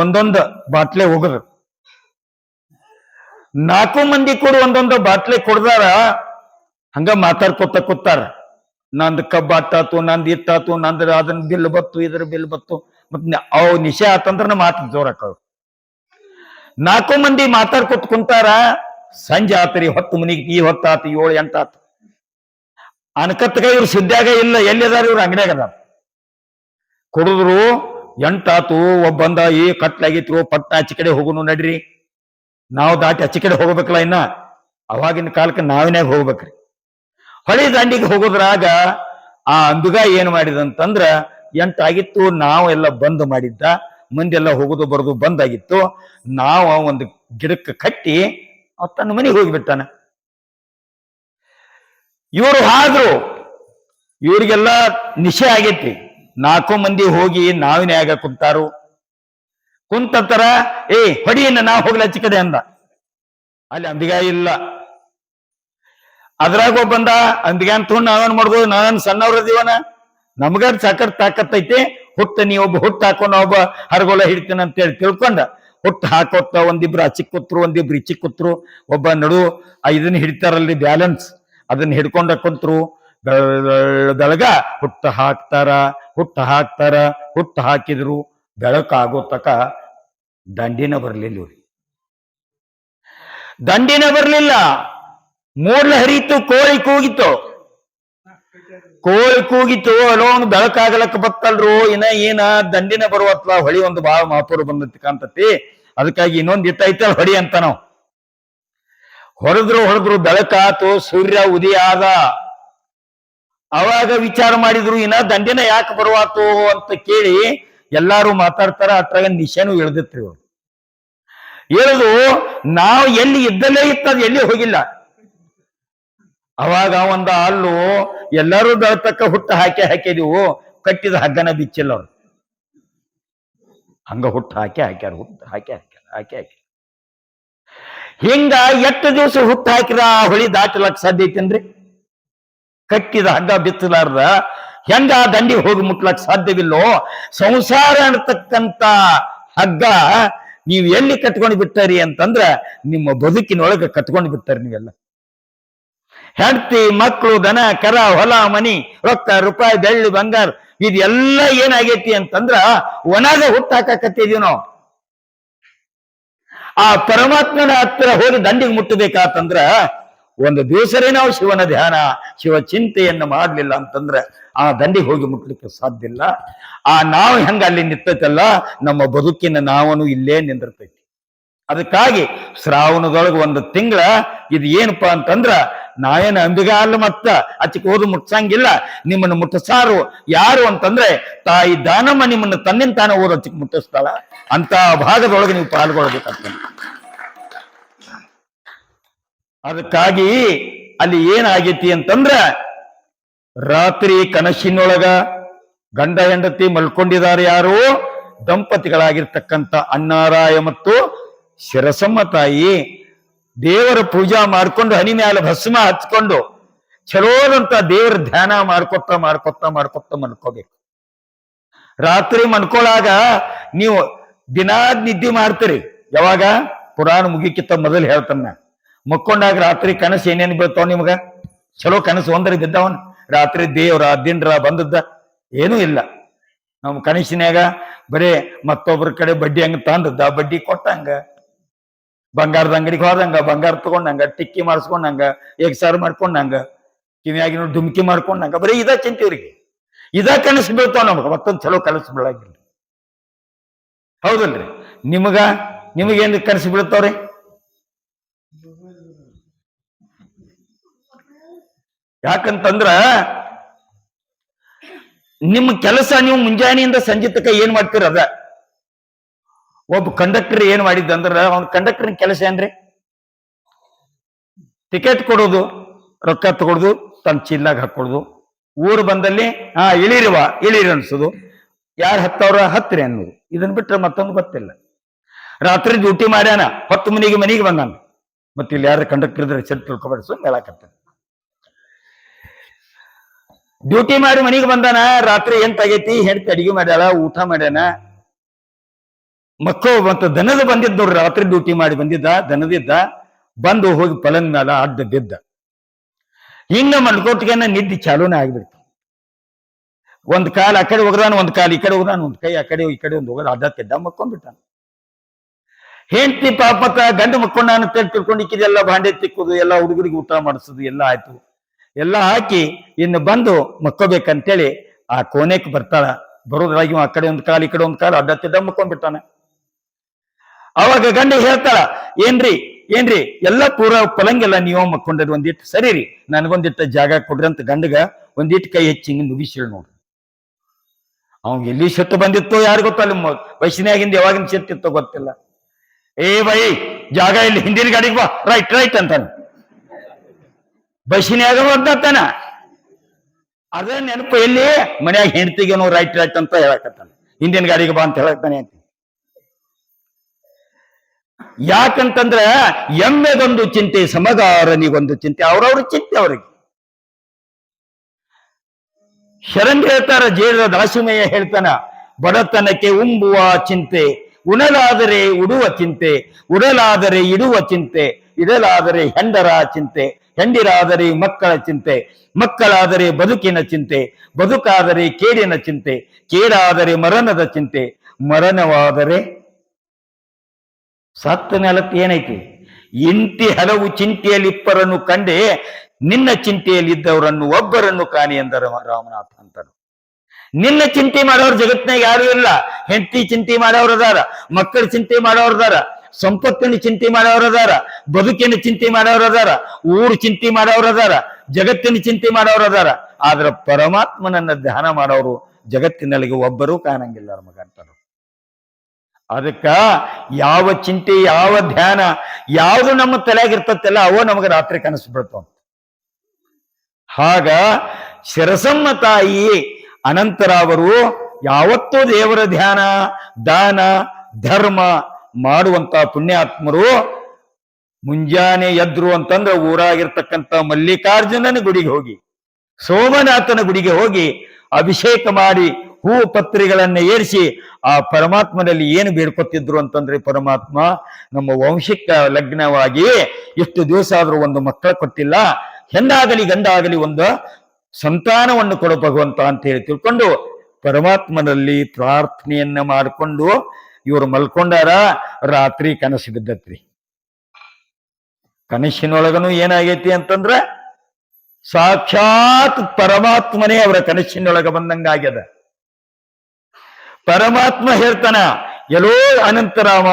ಒಂದೊಂದು ಬಾಟ್ಲೆ ಹೋಗದ್ರು. 4 ಮಂದಿ ಕೂಡಿ ಒಂದೊಂದು ಬಾಟ್ಲೆ ಕುಡ್ದಾರ. ಹಂಗ ಮಾತಾಡ್ಕೊತ ಕೂತಾರ. ನಂದು ಕಬ್ಬ ಅಟ್ಟಾತು, ನಂದು ಇಟ್ಟಾತು, ನಂದ್ರ ಅದನ್ನ ಬಿಲ್ ಬತ್ತು, ಇದ್ರ ಬಿಲ್ ಬತ್ತು. ಮತ್ತೆ ಅವು ನಿಶೆ ಆತಂದ್ರ ಮಾತು ಜೋರಕ್ಕ. 4 ಮಂದಿ ಮಾತಾಡ್ಕೊತ್ ಕುಂತಾರ. ಸಂಜೆ ಆತರಿ, ಹೊತ್ತು ಮನಿಗೆ ಈ ಹೊತ್ತಾತು, 7, 8 ಆತು. ಅನ್ಕತ್ಗ ಇವ್ರು ಸುದ್ದ್ಯಾಗ ಇಲ್ಲ, ಎಲ್ಲಿದಾರ ಇವ್ರು ಅಂಗಡಿಯಾಗ ಅದಾರ. ಕುಡಿದ್ರು 8 ಆತು. ಒಬ್ಬಂದ ಕಟ್ಲಾಗಿತ್ರು, ಪಟ್ನ ಆಚೆ ಕಡೆ ಹೋಗುನು ನಡ್ರಿ, ನಾವು ದಾಟಿ ಆಚೆ ಕಡೆ ಹೋಗ್ಬೇಕಲ್ಲ. ಇನ್ನ ಅವಾಗಿನ ಕಾಲಕ್ಕೆ ನಾವಿನ್ಯಾಗ ಹೋಗ್ಬೇಕ್ರಿ. ಹೊಳಿ ದಂಡಿಗೆ ಹೋಗೋದ್ರಾಗ ಆ ಅಂದುಗ ಏನ್ ಮಾಡಿದಂತಂದ್ರ 8 ಆಗಿತ್ತು, ನಾವೆಲ್ಲ ಬಂದ್ ಮಾಡಿದ್ದ, ಮಂದೆಲ್ಲ ಹೋಗುದು ಬರೋದು ಬಂದಾಗಿತ್ತು. ನಾವು ಒಂದು ಗಿಡಕ್ಕೆ ಕಟ್ಟಿ ತನ್ನ ಮನೆಗೆ ಹೋಗಿಬಿಟ್ಟಾನ. ಇವರು ಆದ್ರು ಇವ್ರಿಗೆಲ್ಲ ನಿಶೆ ಆಗೈತಿ. 4 ಮಂದಿ ಹೋಗಿ ನಾವಿನ್ಯಾಗ ಕುಂತಾರು. ಕುಂತರ ಹೊಡಿಯನ್ನ ನಾ ಹೋಗ್ಲ ಆಚೆ ಕಡೆ ಅಂದ. ಅಲ್ಲಿ ಅಂದಿಗ ಇಲ್ಲ. ಅದ್ರಾಗ ಒಬ್ಬಂದ ಅಂದಿಗ ಅಂತ ನಾವೇನ್ ಮಾಡ್ಬೋದು, ನಾವೇನ್ ಸಣ್ಣವ್ರದೀವನ, ನಮ್ಗಾರ ಸಾಕರ್ ತಾಕತ್ತೈತಿ. ಹುಟ್ಟ ನೀವೊಬ್ಬ ಹುಟ್ಟು ಹಾಕೊಂಡ ಒಬ್ಬ ಹರಗೋಲ ಹಿಡ್ತೇನೆ ಅಂತ ಹೇಳಿ ತಿಳ್ಕೊಂಡ ಹುಟ್ಟು ಹಾಕೋತ ಒಂದಿಬ್ರು ಆಚಿಕ್ ಕೂತ್ರು, ಒಂದಿಬ್ರು ಇಚ್ಚಿಕ್ ಕೂತ್ರು. ಒಬ್ಬ ನಡು ಇದನ್ನ ಹಿಡಿತಾರಲ್ಲಿ ಬ್ಯಾಲೆನ್ಸ್, ಅದನ್ನ ಹಿಡ್ಕೊಂಡ ಕುಂತ್ರು. ಬೆಳಗ ಹುಟ್ಟು ಹಾಕ್ತಾರ, ಹುಟ್ಟು ಹಾಕಿದ್ರು. ಬೆಳಕಾಗೋ ತಕ ದಂಡಿನ ಬರ್ಲಿಲ್ಲ. ದಂಡಿನ ಬರ್ಲಿಲ್ಲ. ಮೂಡ್ಲ ಹರಿಯಿತು, ಕೋಳಿ ಕೂಗಿತ್ತು. ಅಲೋನ್ ಬೆಳಕಾಗಲಕ್ಕ ಬತ್ತಲ್ರು. ಏನ ದಂಡಿನ ಬರುವತ್ಲ. ಹೊಳಿ ಒಂದು ಬಾಳ ಮಾಪುರು ಬಂದತಿ ಕಾಂತತಿ. ಅದಕ್ಕಾಗಿ ಇನ್ನೊಂದು ಇಟ್ಟೈತಲ್ ಹೊಡಿ ಅಂತ ನಾವು ಹೊಡೆದ್ರು. ಬೆಳಕಾತು, ಸೂರ್ಯ ಉದಯ ಆದ. ಅವಾಗ ವಿಚಾರ ಮಾಡಿದ್ರು, ದಂಡಿನ ಯಾಕೆ ಬರುವಾತು ಅಂತ ಕೇಳಿ ಎಲ್ಲಾರು ಮಾತಾಡ್ತಾರ. ಅಟ್ರಾಗ ನಿಶೆನೂ ಇಳ್ದಿತ್ರಿ. ಅವ್ರು ಇಳಿದು ನಾವು ಎಲ್ಲಿ ಇದ್ದಲ್ಲೇ ಇತ್ತದ, ಎಲ್ಲಿ ಹೋಗಿಲ್ಲ. ಅವಾಗ ಒಂದು ಅಲ್ಲು ಎಲ್ಲರೂ ಬೆಳತಕ್ಕ ಹುಟ್ಟು ಹಾಕಿದೀವು, ಕಟ್ಟಿದ ಹಗ್ಗನ ಬಿಚ್ಚಿಲ್ಲ. ಅವ್ರು ಹಂಗ ಹುಟ್ಟು ಹಾಕ್ಯಾರ. ಹಿಂಗ ಎಷ್ಟು ದಿವಸ ಹುಟ್ಟು ಹಾಕಿರ ಹೊಳಿ ದಾಟಲಕ್ ಸಾಧ್ಯ ಐತೇನ್ರಿ? ಕಟ್ಟಿದ ಹಗ್ಗ ಬಿಚ್ಚಲಾರ್ದ ಹೆಂಗ ದಂಡಿಗೆ ಹೋಗಿ ಮುಟ್ಲಕ್ ಸಾಧ್ಯವಿಲ್ಲೋ. ಸಂಸಾರ ಅನ್ನತಕ್ಕಂತ ಹಗ್ಗ ನೀವು ಎಲ್ಲಿ ಕಟ್ಕೊಂಡು ಬಿಟ್ಟಾರಿ ಅಂತಂದ್ರ ನಿಮ್ಮ ಬದುಕಿನೊಳಗೆ ಕಟ್ಕೊಂಡು ಬಿಟ್ಟಾರಿ. ನೀವೆಲ್ಲ ಹೆಂಡತಿ, ಮಕ್ಕಳು, ದನ, ಕರ, ಹೊಲ, ಮನಿ, ರೊಕ್ಕ, ರೂಪಾಯಿ, ಬೆಳ್ಳಿ, ಬಂಗಾರ ಇದೆಲ್ಲ ಏನಾಗೈತಿ ಅಂತಂದ್ರ ಒಣಗ ಹುಟ್ಟಾಕತ್ತಿದೀವಿ ನಾವು. ಆ ಪರಮಾತ್ಮನ ಹತ್ತಿರ ಹೋಗಿ ದಂಡಿಗೆ ಮುಟ್ಟಬೇಕಾತಂದ್ರ ಒಂದು ದಿವಸರೇ ನಾವು ಶಿವನ ಧ್ಯಾನ, ಶಿವ ಚಿಂತೆಯನ್ನು ಮಾಡಲಿಲ್ಲ ಅಂತಂದ್ರೆ ಆ ದಂಡಿಗೆ ಹೋಗಿ ಮುಟ್ಲಿಕ್ಕೆ ಸಾಧ್ಯ ಇಲ್ಲ. ನಾವು ಹೆಂಗ ಅಲ್ಲಿ ನಿಂತೈತಲ್ಲ, ನಮ್ಮ ಬದುಕಿನ ನಾವನು ಇಲ್ಲೇ ನಿಂದಿರ್ತೈತಿ. ಅದಕ್ಕಾಗಿ ಶ್ರಾವಣದೊಳಗೆ 1 ತಿಂಗಳ ಇದು ಏನಪ್ಪಾ ಅಂತಂದ್ರ ನಾವೇನು ಅಂಬಿಗ ಅಲ್ಲ, ಮತ್ತ ಅಚ್ಚಿಗೆ ಹೋದು ಮುಟ್ಸಂಗಿಲ್ಲ. ನಿಮ್ಮನ್ನು ಮುಟ್ಟಿಸಾರು ಯಾರು ಅಂತಂದ್ರೆ ತಾಯಿ ದಾನಮ್ಮ ನಿಮ್ಮನ್ನು ತನ್ನಿಂದ ತಾನೇ ಓದು ಅಚ್ಚಿಗೆ ಮುಟ್ಟಿಸ್ತಾಳ. ಅಂತ ಭಾಗದೊಳಗೆ ನೀವು ಪಾಲ್ಗೊಳ್ಬೇಕಾಗ್ತದೆ. ಅದಕ್ಕಾಗಿ ಅಲ್ಲಿ ಏನಾಗೈತಿ ಅಂತಂದ್ರ ರಾತ್ರಿ ಕನಸಿನೊಳಗ ಗಂಡ ಹೆಂಡತಿ ಮಲ್ಕೊಂಡಿದ್ದಾರೆ. ಯಾರು? ದಂಪತಿಗಳಾಗಿರ್ತಕ್ಕಂಥ ಅಣ್ಣಾರಾಯ ಮತ್ತು ಶಿರಸಮ್ಮ ತಾಯಿ ದೇವರ ಪೂಜಾ ಮಾಡ್ಕೊಂಡು ಹನಿ ಮ್ಯಾಲ ಭಸ್ಮ ಹಚ್ಕೊಂಡು ಚಲೋದಂತ ದೇವರ ಧ್ಯಾನ ಮಾಡ್ಕೊತ ಮನ್ಕೋಬೇಕು. ರಾತ್ರಿ ಮನ್ಕೊಳಾಗ ನೀವು ದಿನಾ ನಿದ್ದೆ ಮಾಡ್ತೀರಿ. ಯಾವಾಗ? ಪುರಾಣ ಮುಗಿಕಿತ್ತ ಮೊದಲು ಹೇಳ್ತಾನ. ಮಕ್ಕೊಂಡಾಗ ರಾತ್ರಿ ಕನಸು ಏನೇನು ಬೀಳ್ತಾವ ನಿಮ್ಗ? ಚಲೋ ಕನಸು ಒಂದರಿ ಬಿದ್ದವನ್? ರಾತ್ರಿ ದೇವ್ರ ದಿಂಡ್ರ ಬಂದದ್ದ ಏನೂ ಇಲ್ಲ. ನಮ್ಮ ಕನಸಿನ್ಯಾಗ ಬರೇ ಮತ್ತೊಬ್ಬರ ಕಡೆ ಬಡ್ಡಿ ಹಂಗ ತಂದದ್ದ, ಬಡ್ಡಿ ಕೊಟ್ಟಂಗ, ಬಂಗಾರದ ಅಂಗಡಿಗೆ ಹೋದಂಗ, ಬಂಗಾರ ತಗೊಂಡಂಗ, ಟಿಕ್ಕಿ ಮಾಡಿಸ್ಕೊಂಡಂಗ, ಸಾರು ಮಾಡ್ಕೊಂಡಂಗ, ಕಿವಿಯಾಗಿನ ಡುಮ್ಕಿ ಮಾಡ್ಕೊಂಡಂಗ, ಬರೀ ಇದ ಚಿಂತಿವ್ರಿಗೆ. ಇದ ಕನಸು ಬೀಳ್ತಾವ ನಮಗ. ಮತ್ತೊಂದು ಚಲೋ ಕನಸು ಬೀಳಾಗಿಲ್ಲ. ಹೌದಲ್ರಿ? ನಿಮಗೇನು ಕನಸು ಬೀಳ್ತಾವ್ರಿ? ಯಾಕಂತಂದ್ರ ನಿಮ್ಮ ಕೆಲಸ ನೀವು ಮುಂಜಾನೆಯಿಂದ ಸಂಜೆ ತನಕ ಏನ್ ಮಾಡ್ತೀರ ಅದ. ಒಬ್ಬ ಕಂಡಕ್ಟರ್ ಏನ್ ಮಾಡಿದ್ದಂದ್ರ, ಅವ್ನ ಕಂಡಕ್ಟರ್ ಕೆಲಸ ಏನ್ರಿ? ಟಿಕೆಟ್ ಕೊಡೋದು, ರೊಕ್ಕ ತಗೊಳ್ದು, ತನ್ನ ಚೀಲ್ಲಾಗ ಹಾಕೊಡುದು, ಊರು ಬಂದಲ್ಲಿ ಇಳಿರಿ ಅನ್ಸೋದು, ಯಾರು ಹತ್ತವ್ರ ಹತ್ತಿರಿ ಅನ್ನೋದು. ಇದನ್ ಬಿಟ್ರೆ ಮತ್ತೊಂದು ಗೊತ್ತಿಲ್ಲ. ರಾತ್ರಿ ಡ್ಯೂಟಿ ಮಾಡ್ಯಾನ, 10 ಮನಿಗೆ ಬಂದಾನ. ಮತ್ತೆ ಇಲ್ಲಿ ಯಾರು ಕಂಡಕ್ಟರ್ ಇದ್ರೆ ಸರಿ ತಿಳ್ಕೊಬೇಡ, ಸುಮ್ಮನೆ ಹೇಳಕತ್ತ. ಡ್ಯೂಟಿ ಮಾಡಿ ಮನಿಗೆ ಬಂದಾನ. ರಾತ್ರಿ 8 ಆಗೈತಿ. ಹೆಂಡತಿ ಅಡಿಗೆ ಮಾಡ್ಯಾಳ, ಊಟ ಮಾಡ್ಯಾನ. ಮಕ್ಕಳು ಮತ್ತು ದನದ ಬಂದಿದ್ದು ನೋಡ್ರಿ. ರಾತ್ರಿ ಡ್ಯೂಟಿ ಮಾಡಿ ಬಂದಿದ್ದ, ದನದಿದ್ದ ಬಂದು ಹೋಗಿ ಪಲನ್ ಮ್ಯಾಲ ಅಡ್ಡ ಬಿದ್ದ. ಹಿಂಗ ಮಲ್ಕೋಟ್ಗೆನ ನಿದ್ದೆ ಚಾಲೂನೇ ಆಗ್ಬಿಡ್ತು. ಒಂದ್ ಕಾಲ ಆ ಕಡೆ ಹೋಗ್ದಾನ, ಒಂದ್ ಕಾಲ ಈ ಕಡೆ ಹೋಗ್ದಾನ, ಒಂದ್ ಕೈ ಆ ಕಡೆ ಈ ಕಡೆ ಒಂದು ಹೋಗೋದು ಅಡ್ಡ ತೆಡ್ಡ ಮಕ್ಕೊಂಡ್ಬಿಟ್ಟಾನ. ಹೆಂಡತಿ ಪಾಪತ ಗಂಡು ಮಕ್ಕೊಂಡ ಅಂತ ತಿಳ್ಕೊಂಡಿಕ್ಕಿದೆಲ್ಲ ಬಾಂಡೆ ತಿಕ್ಕೋದು, ಎಲ್ಲ ಹುಡುಗರಿಗೆ ಊಟ ಮಾಡಿಸೋದು ಎಲ್ಲ ಆಯ್ತು. ಎಲ್ಲ ಹಾಕಿ ಇನ್ನು ಬಂದು ಮಕ್ಕೋಬೇಕಂತೇಳಿ ಆ ಕೋನೆಕ್ ಬರ್ತಾಳ. ಬರೋದ್ರಾಗಿ ಆ ಕಡೆ ಒಂದ್ ಕಾಲ ಈ ಕಡೆ ಒಂದ್ ಕಾಲ ಅಡ್ಡ ತಿಡ್ಡ ಮಕ್ಕೊಂಡ್ಬಿಟ್ಟಾನ. ಅವಾಗ ಗಂಡ ಹೇಳ್ತಾಳ, ಏನ್ರಿ ಏನ್ರಿ ಎಲ್ಲ ಪೂರ ಪಲಂಗೆಲ್ಲ ನೀವು ಮಕ್ಕೊಂಡ್ರಿ, ಒಂದಿಟ್ಟು ಸರಿ ರೀ, ನನಗೊಂದಿಟ್ಟು ಜಾಗ ಕೊಡ್ರಿ ಅಂತ ಗಂಡಗ ಒಂದಿಟ್ಟು ಕೈ ಹೆಚ್ಚಿ ಹಿಂಗೆ ನುಗ್ಗಿಸಿಳ್ ನೋಡ್ರಿ. ಅವ್ ಎಲ್ಲಿ ಸಿಟ್ಟು ಬಂದಿತ್ತೋ ಯಾರು ಗೊತ್ತಲ್ಲ, ವಯಸ್ಸಿನಾಗಿಂದ ಯಾವಾಗಿನ ಸಿಟ್ಟಿತ್ತೋ ಗೊತ್ತಿಲ್ಲ. ಏ ಬೈ ಜಾಗ ಇಲ್ಲಿ ಹಿಂದಿನ ಗಾಡಿಗೆ ಬಾ, ರೈಟ್ ರೈಟ್ ಅಂತಾನ. ಬಸ್ಸಿನಾಗ ಒದ್ದಾನ. ಅದೇ ನೆನಪು ಎಲ್ಲಿ ಮನ್ಯಾಗ ಹೆಂಡತಿಗೇನೋ ರೈಟ್ ರೈಟ್ ಅಂತ ಹೇಳಕತ್ತಾನ, ಹಿಂದಿನ ಗಾಡಿಗೆ ಬಾ ಅಂತ ಹೇಳಕ್ತಾನೆ ಅಂತ. ಯಾಕಂತಂದ್ರ ಎಮ್ಮೆಗೊಂದು ಚಿಂತೆ, ಸಮಗಾರನಿಗೊಂದು ಚಿಂತೆ, ಅವ್ರವ್ರ ಚಿಂತೆ ಅವ್ರಿಗೆ. ಶರಣ್ ಹೇಳ್ತಾರ, ಜೇಡ ದಾಸಿಮಯ್ಯ ಹೇಳ್ತಾನ, ಬಡತನಕ್ಕೆ ಉಂಬುವ ಚಿಂತೆ, ಉಣಲಾದರೆ ಉಡುವ ಚಿಂತೆ, ಉಡಲಾದರೆ ಇಡುವ ಚಿಂತೆ, ಇಡಲಾದರೆ ಹೆಂಡರ ಚಿಂತೆ, ಹೆಂಡಿರಾದರೆ ಮಕ್ಕಳ ಚಿಂತೆ, ಮಕ್ಕಳಾದರೆ ಬದುಕಿನ ಚಿಂತೆ, ಬದುಕಾದರೆ ಕೇಡಿನ ಚಿಂತೆ, ಕೇಡಾದರೆ ಮರಣದ ಚಿಂತೆ, ಮರಣವಾದರೆ ಸತ್ತ ನೆಲಕ್ಕೆ ಏನೈತಿ. ಇಂತಿ ಹಲವು ಚಿಂತೆಯಲ್ಲಿ ಇಬ್ಬರನ್ನು ಕಂಡೆ, ನಿನ್ನ ಚಿಂತೆಯಲ್ಲಿದ್ದವರನ್ನು ಒಬ್ಬರನ್ನು ಕಾಣಿ ಎಂದರ ರಾಮನಾಥ ಅಂತಾರ. ನಿನ್ನ ಚಿಂತೆ ಮಾಡೋರು ಜಗತ್ನಾಗ ಯಾರು ಇಲ್ಲ. ಹೆಂಡತಿ ಚಿಂತೆ ಮಾಡೋರದಾರ, ಮಕ್ಕಳ ಚಿಂತೆ ಮಾಡೋರದಾರ, ಸಂಪತ್ತಿನ ಚಿಂತೆ ಮಾಡೋರದಾರ, ಬದುಕಿನ ಚಿಂತೆ ಮಾಡೋರದಾರ, ಊರು ಚಿಂತೆ ಮಾಡೋರದಾರ, ಜಗತ್ತಿನ ಚಿಂತೆ ಮಾಡೋರದಾರ. ಆದ್ರ ಪರಮಾತ್ಮನನ್ನ ಧ್ಯಾನ ಮಾಡೋರು ಜಗತ್ತಿನಲ್ಲಿ ಒಬ್ಬರೂ ಕಾಣಂಗಿಲ್ಲ ಮಗ ಅಂತಾರ. ಅದಕ್ಕ ಯಾವ ಚಿಂತೆ, ಯಾವ ಧ್ಯಾನ, ಯಾವುದು ನಮ್ಮ ತಲೆಯಾಗಿರ್ತಲ್ಲ ಅವೋ ನಮಗೆ ರಾತ್ರಿ ಕನಸು ಬಿಡ್ತಾವ. ಹಾಗ ಶಿರಸಮ್ಮ ತಾಯಿ ಅನಂತರಾವರು ಯಾವತ್ತೂ ದೇವರ ಧ್ಯಾನ, ದಾನ, ಧರ್ಮ ಮಾಡುವಂತ ಪುಣ್ಯಾತ್ಮರು ಮುಂಜಾನೆ ಎದ್ರು ಅಂತಂದ್ರೆ ಊರಾಗಿರ್ತಕ್ಕಂಥ ಮಲ್ಲಿಕಾರ್ಜುನನ ಗುಡಿಗೆ ಹೋಗಿ, ಸೋಮನಾಥನ ಗುಡಿಗೆ ಹೋಗಿ ಅಭಿಷೇಕ ಮಾಡಿ ಹೂ ಪತ್ರಿಗಳನ್ನ ಏರಿಸಿ ಆ ಪರಮಾತ್ಮನಲ್ಲಿ ಏನು ಬೇಡ್ಕೊತಿದ್ರು ಅಂತಂದ್ರೆ, ಪರಮಾತ್ಮ ನಮ್ಮ ವಂಶಕ್ಕೆ ಲಗ್ನವಾಗಿ ಎಷ್ಟು ದಿವಸ ಆದ್ರೂ ಒಂದು ಮಕ್ಕಳ ಕೊಟ್ಟಿಲ್ಲ, ಹೆಣ್ಣಾಗಲಿ ಗಂಡಾಗಲಿ ಒಂದು ಸಂತಾನವನ್ನು ಕೊಡು ಭಗವಂತ ಅಂತ ಹೇಳಿ ತಿಳ್ಕೊಂಡು ಪರಮಾತ್ಮನಲ್ಲಿ ಪ್ರಾರ್ಥನೆಯನ್ನ ಮಾಡಿಕೊಂಡು ಇವರು ಮಲ್ಕೊಂಡಾರ. ರಾತ್ರಿ ಕನಸು ಬಿದ್ದತ್ರಿ. ಕನಸಿನೊಳಗನು ಏನಾಗೈತಿ ಅಂತಂದ್ರ ಸಾಕ್ಷಾತ್ ಪರಮಾತ್ಮನೇ ಅವರ ಕನಸಿನೊಳಗ ಬಂದಂಗಾಗ್ಯದ. ಪರಮಾತ್ಮ ಹೇಳ್ತಾನ, ಎಲ್ಲೋ ಅನಂತರಾಮ,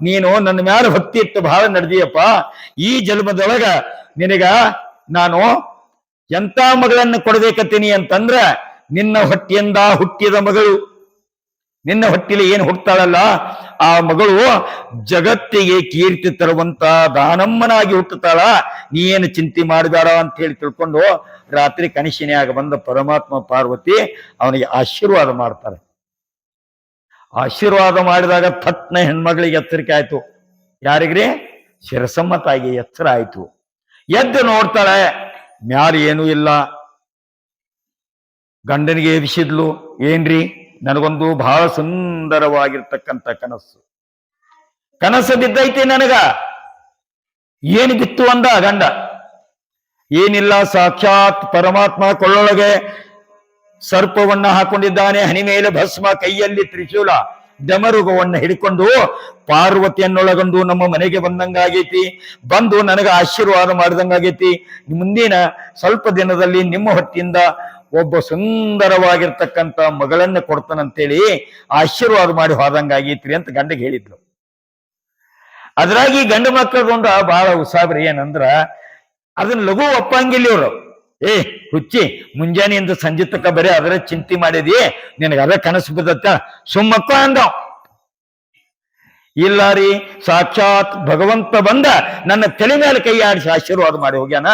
ನೀನು ನನ್ನ ಮ್ಯಾಲ ಭಕ್ತಿ ಇಟ್ಟು ಬಹಳ ನಡೆದಿಯಪ್ಪ, ಈ ಜನ್ಮದೊಳಗ ನಿನಗ ನಾನು ಎಂತ ಮಗಳನ್ನು ಕೊಡ್ಬೇಕತ್ತೀನಿ ಅಂತಂದ್ರ, ನಿನ್ನ ಹೊಟ್ಟಿಯಿಂದ ಹುಟ್ಟಿದ ಮಗಳು, ನಿನ್ನ ಹೊಟ್ಟಿಲಿ ಏನು ಹುಟ್ಟತಾಳಲ್ಲ ಆ ಮಗಳು ಜಗತ್ತಿಗೆ ಕೀರ್ತಿ ತರುವಂತ ದಾನಮ್ಮನಾಗಿ ಹುಟ್ಟುತ್ತಾಳ, ನೀ ಏನು ಚಿಂತೆ ಮಾಡಬೇಡ ಅಂತ ಹೇಳಿ ತಿಳ್ಕೊಂಡು ರಾತ್ರಿ ಕನಸಿನ್ಯಾಗ ಬಂದ ಪರಮಾತ್ಮ ಪಾರ್ವತಿ ಅವನಿಗೆ ಆಶೀರ್ವಾದ ಮಾಡ್ತಾರೆ. ಆಶೀರ್ವಾದ ಮಾಡಿದಾಗ ಥಟ್ನ ಹೆಣ್ಮಗಳಿಗೆ ಎಚ್ಚರಿಕೆ ಆಯ್ತು. ಯಾರಿಗ್ರಿ? ಶಿರಸಮ್ಮ ತಾಯಿಗೆ ಎಚ್ಚರ ಆಯ್ತು. ಎದ್ದು ನೋಡ್ತಾಳೆ, ಮ್ಯಾಲ ಏನೂ ಇಲ್ಲ. ಗಂಡನಿಗೆ ಎಬ್ಸಿದ್ಲು, ಏನ್ರಿ ನನಗೊಂದು ಬಹಳ ಸುಂದರವಾಗಿರ್ತಕ್ಕಂಥ ಕನಸು ಬಿದ್ದೈತಿ ನನಗ. ಏನು ಬಿತ್ತು ಅಂದ ಗಂಡ. ಏನಿಲ್ಲ, ಸಾಕ್ಷಾತ್ ಪರಮಾತ್ಮ ಕೊಳ್ಳೊಳಗೆ ಸರ್ಪವನ್ನ ಹಾಕೊಂಡಿದ್ದಾನೆ, ಹನಿ ಮೇಲೆ ಭಸ್ಮ, ಕೈಯಲ್ಲಿ ತ್ರಿಶೂಲ, ಡಮರುಗವನ್ನ ಹಿಡ್ಕೊಂಡು ಪಾರ್ವತಿಯನ್ನೊಳಗೊಂಡು ನಮ್ಮ ಮನೆಗೆ ಬಂದಂಗಾಗೈತಿ, ಬಂದು ನನಗ ಆಶೀರ್ವಾದ ಮಾಡಿದಂಗಾಗೈತಿ. ಮುಂದಿನ ಸ್ವಲ್ಪ ದಿನದಲ್ಲಿ ನಿಮ್ಮ ಹೊಟ್ಟಿಯಿಂದ ಒಬ್ಬ ಸುಂದರವಾಗಿರ್ತಕ್ಕಂಥ ಮಗಳನ್ನ ಕೊಡ್ತಾನಂತೇಳಿ ಆಶೀರ್ವಾದ ಮಾಡಿ ಹೋದಂಗಾಗೈತ್ರಿ ಅಂತ ಗಂಡಗೆ ಹೇಳಿದ್ಲು. ಅದ್ರಾಗಿ ಗಂಡು ಮಕ್ಕಳದೊಂದು ಬಹಳ ಉಸಾಬ್ರಿ ಏನಂದ್ರ, ಅದನ್ನ ಲಘು ಒಪ್ಪಂಗಿಲ್ಲ ಇವ್ರು. ಹುಚ್ಚಿ, ಮುಂಜಾನೆಯಿಂದ ಸಂಜೆ ತಕ್ಕ ಬರೀ ಅದರ ಚಿಂತೆ ಮಾಡಿದಿ, ನಿನಗೆ ಅದ ಕನಸು ಬಿದ್ದತ್ತ, ಸುಮ್ಮಕ್ಕ ಅಂದ. ಇಲ್ಲ ರೀ, ಸಾಕ್ಷಾತ್ ಭಗವಂತ ಬಂದ ನನ್ನ ತಲೆ ಮೇಲೆ ಕೈ ಆಡಿಸಿ ಆಶೀರ್ವಾದ ಮಾಡಿ ಹೋಗ್ಯಾನ.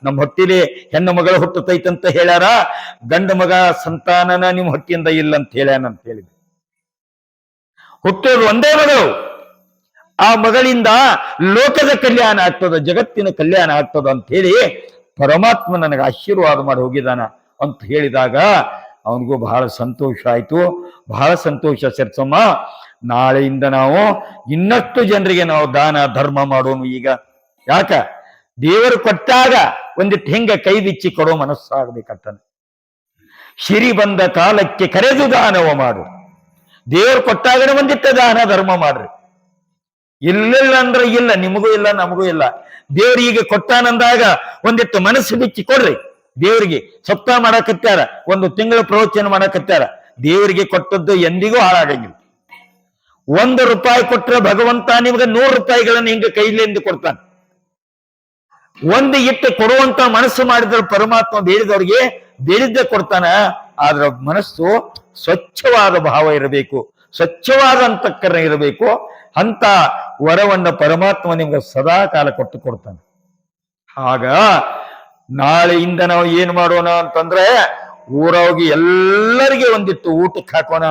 ನಮ್ಮ ಹೊಟ್ಟಿಲಿ ಹೆಣ್ಣು ಮಗಳು ಹುಟ್ಟತೈತಂತ ಹೇಳ್ಯಾರ, ಗಂಡ ಮಗ ಸಂತಾನನ ನಿಮ್ಮ ಹೊಟ್ಟಿಯಿಂದ ಇಲ್ಲ ಅಂತ ಹೇಳ್ಯಾನ ಅಂತ ಹೇಳಿದ. ಹುಟ್ಟೋದು ಒಂದೇ ಮಗಳು, ಆ ಮಗಳಿಂದ ಲೋಕದ ಕಲ್ಯಾಣ ಆಗ್ತದ, ಜಗತ್ತಿನ ಕಲ್ಯಾಣ ಆಗ್ತದ ಅಂತ ಹೇಳಿ ಪರಮಾತ್ಮ ನನಗೆ ಆಶೀರ್ವಾದ ಮಾಡಿ ಹೋಗಿದ್ದಾನ ಅಂತ ಹೇಳಿದಾಗ ಅವನಿಗೂ ಬಹಳ ಸಂತೋಷ ಆಯ್ತು. ಬಹಳ ಸಂತೋಷ ಸರ್ಸಮ್ಮ, ನಾಳೆಯಿಂದ ನಾವು ಇನ್ನಷ್ಟು ಜನರಿಗೆ ನಾವು ದಾನ ಧರ್ಮ ಮಾಡೋನು. ಈಗ ಯಾಕ ದೇವರು ಕೊಟ್ಟಾಗ ಒಂದಿಟ್ಟು ಹೆಂಗ ಕೈ ಬಿಚ್ಚಿ ಕೊಡೋ ಮನಸ್ಸಾಗಬೇಕಂತಾನೆ. ಶಿರಿ ಬಂದ ಕಾಲಕ್ಕೆ ಕರೆದು ದಾನವ ಮಾಡು. ದೇವರು ಕೊಟ್ಟಾಗನೇ ಒಂದಿಟ್ಟ ದಾನ ಧರ್ಮ ಮಾಡ್ರಿ. ಇಲ್ಲಿಲ್ಲ ಅಂದ್ರೆ ಇಲ್ಲ, ನಿಮಗೂ ಇಲ್ಲ ನಮಗೂ ಇಲ್ಲ. ದೇವರಿಗೆ ಕೊಟ್ಟಾನಂದಾಗ ಒಂದಿಟ್ಟು ಮನಸ್ಸು ಬಿಚ್ಚಿ ಕೊಡ್ರಿ. ದೇವರಿಗೆ ಸಪ್ತಾಹ ಮಾಡಕತ್ಯಾರ, ಒಂದು ತಿಂಗಳ ಪ್ರವಚನ ಮಾಡಕತ್ಯಾರ. ದೇವರಿಗೆ ಕೊಟ್ಟದ್ದು ಎಂದಿಗೂ ಹಾಳಾಗಂಗಿಲ್ಲ. 1 ರೂಪಾಯಿ ಕೊಟ್ರೆ ಭಗವಂತ ನಿಮ್ಗೆ 100 ರೂಪಾಯಿಗಳನ್ನು ಹಿಂಗ ಕೈಲಿಂದ ಕೊಡ್ತಾನೆ. ಒಂದು ಇಟ್ಟು ಕೊಡುವಂತ ಮನಸ್ಸು ಮಾಡಿದ್ರೆ ಪರಮಾತ್ಮ ಬೇಡಿದವರಿಗೆ ಬೇಡಿದ್ದೆ ಕೊಡ್ತಾನ. ಆದ್ರ ಮನಸ್ಸು ಸ್ವಚ್ಛವಾದ ಭಾವ ಇರಬೇಕು, ಸ್ವಚ್ಛವಾದ ಅಂತಃಕರಣ ಇರಬೇಕು. ಅಂತ ವರವನ್ನ ಪರಮಾತ್ಮ ನಿಮ್ಗೆ ಸದಾ ಕಾಲ ಕೊಟ್ಟು ಕೊಡ್ತಾನೆ. ಆಗ ನಾಳೆಯಿಂದ ನಾವು ಏನ್ ಮಾಡೋಣ ಅಂತಂದ್ರೆ, ಊರೋಗಿ ಎಲ್ಲರಿಗೆ ಒಂದಿಟ್ಟು ಊಟಕ್ಕೆ ಹಾಕೋಣ,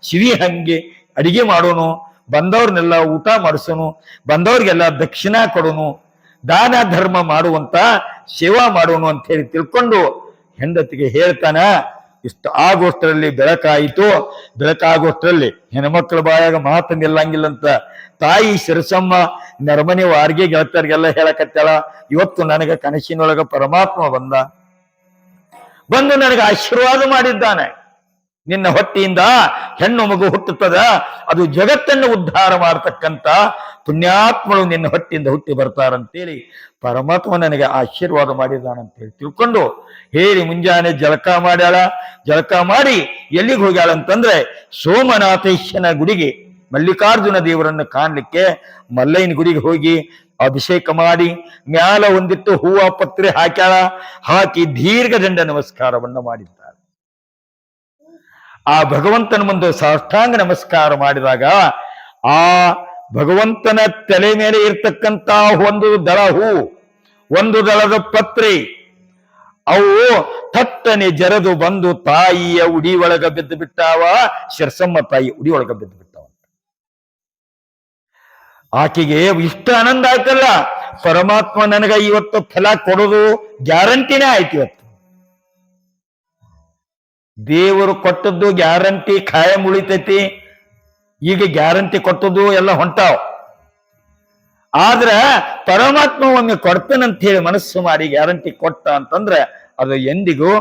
ಸಿಹಿ ಹಂಗೆ ಅಡಿಗೆ ಮಾಡೋನು, ಬಂದವ್ರನ್ನೆಲ್ಲ ಊಟ ಮಾಡಿಸೋನು, ಬಂದವ್ರಿಗೆಲ್ಲ ದಕ್ಷಿಣ ಕೊಡೋನು, ದಾನ ಧರ್ಮ ಮಾಡುವಂತ ಸೇವಾ ಮಾಡೋನು ಅಂತ ಹೇಳಿ ತಿಳ್ಕೊಂಡು ಹೆಂಡತಿಗೆ ಹೇಳ್ತಾನ. ಇಷ್ಟು ಆಗೋಷ್ಟರಲ್ಲಿ ಬೆಳಕಾಯಿತು. ಬೆಳಕಾಗೋಷ್ಟರಲ್ಲಿ ಹೆಣ್ಮಕ್ಳ ಬಾಯಾಗ ಮಾತು ನಿಲ್ಲಂಗಿಲ್ಲಂತ ತಾಯಿ ಶಿರಸಮ್ಮ ನರಮನೆ ವಾರ್ಗೆ ಗೆಳತರಿಗೆಲ್ಲ ಹೇಳಕತ್ತಾಳ. ಇವತ್ತು ನನಗೆ ಕನಸಿನೊಳಗ ಪರಮಾತ್ಮ ಬಂದು ನನಗೆ ಆಶೀರ್ವಾದ ಮಾಡಿದ್ದಾನೆ. ನಿನ್ನ ಹೊಟ್ಟೆಯಿಂದ ಹೆಣ್ಣು ಮಗು ಹುಟ್ಟುತ್ತದ, ಅದು ಜಗತ್ತನ್ನು ಉದ್ಧಾರ ಮಾಡತಕ್ಕಂತ ಪುಣ್ಯಾತ್ಮಗಳು ನಿನ್ನ ಹೊಟ್ಟೆಯಿಂದ ಹುಟ್ಟಿ ಬರ್ತಾರಂತೇಳಿ ಪರಮಾತ್ಮ ನನಗೆ ಆಶೀರ್ವಾದ ಮಾಡಿದ್ದಾನಂತೇಳಿ ತಿಳ್ಕೊಂಡು ಹೇಳಿ ಮುಂಜಾನೆ ಜಳಕ ಮಾಡ್ಯಾಳ. ಜಳಕ ಮಾಡಿ ಎಲ್ಲಿಗೆ ಹೋಗ್ಯಾಳ ಅಂತಂದ್ರೆ, ಸೋಮನಾಥೇಶನ ಗುಡಿಗೆ ಮಲ್ಲಿಕಾರ್ಜುನ ದೇವರನ್ನು ಕಾಣ್ಲಿಕ್ಕೆ ಮಲ್ಲಯ್ಯನ ಗುಡಿಗೆ ಹೋಗಿ ಅಭಿಷೇಕ ಮಾಡಿ ಮ್ಯಾಲ ಒಂದಿಟ್ಟು ಹೂವ ಪತ್ರೆ ಹಾಕ್ಯಾಳ. ಹಾಕಿ ದೀರ್ಘ ದಂಡ ನಮಸ್ಕಾರವನ್ನ ಮಾಡಿದ್ದಾಳೆ. ಆ ಭಗವಂತನ ಮುಂದೆ ಸಾಷ್ಟಾಂಗ ನಮಸ್ಕಾರ ಮಾಡಿದಾಗ ಆ ಭಗವಂತನ ತಲೆ ಮೇಲೆ ಇರ್ತಕ್ಕಂತ ಒಂದು ದಳ ಹೂ, ಒಂದು ದಳದ ಪತ್ರೆ, ಅವು ಥಟ್ಟನೆ ಜರದು ಬಂದು ತಾಯಿಯ ಉಡಿ ಒಳಗ ಬಿದ್ದು ಬಿಟ್ಟಾವ. ಶಿರಸಮ್ಮ ತಾಯಿ ಉಡಿ ಒಳಗ ಬಿದ್ದು ಬಿಟ್ಟಾವ. ಆಕೆಗೆ ಇಷ್ಟ ಆನಂದ ಆಯ್ತಲ್ಲ, ಪರಮಾತ್ಮ ನನಗ ಇವತ್ತು ಫಲ ಕೊಡೋದು ಗ್ಯಾರಂಟಿನೇ ಆಯ್ತು. ಇವತ್ತು ದೇವರು ಕೊಟ್ಟದ್ದು ಗ್ಯಾರಂಟಿ ಖಾಯಂ ಉಳಿತೈತಿ. ಈಗ ಗ್ಯಾರಂಟಿ ಕೊಟ್ಟದ್ದು ಎಲ್ಲ ಹೊಂಟಾವ್. ಆದ್ರ ಪರಮಾತ್ಮ ಒಮ್ಮೆ ಕೊಡ್ತಾನಂತ ಹೇಳಿ ಮನಸ್ಸು ಮಾಡಿ ಗ್ಯಾರಂಟಿ ಕೊಟ್ಟ ಅಂತಂದ್ರೆ ಅದು ಎಂದಿಗೂ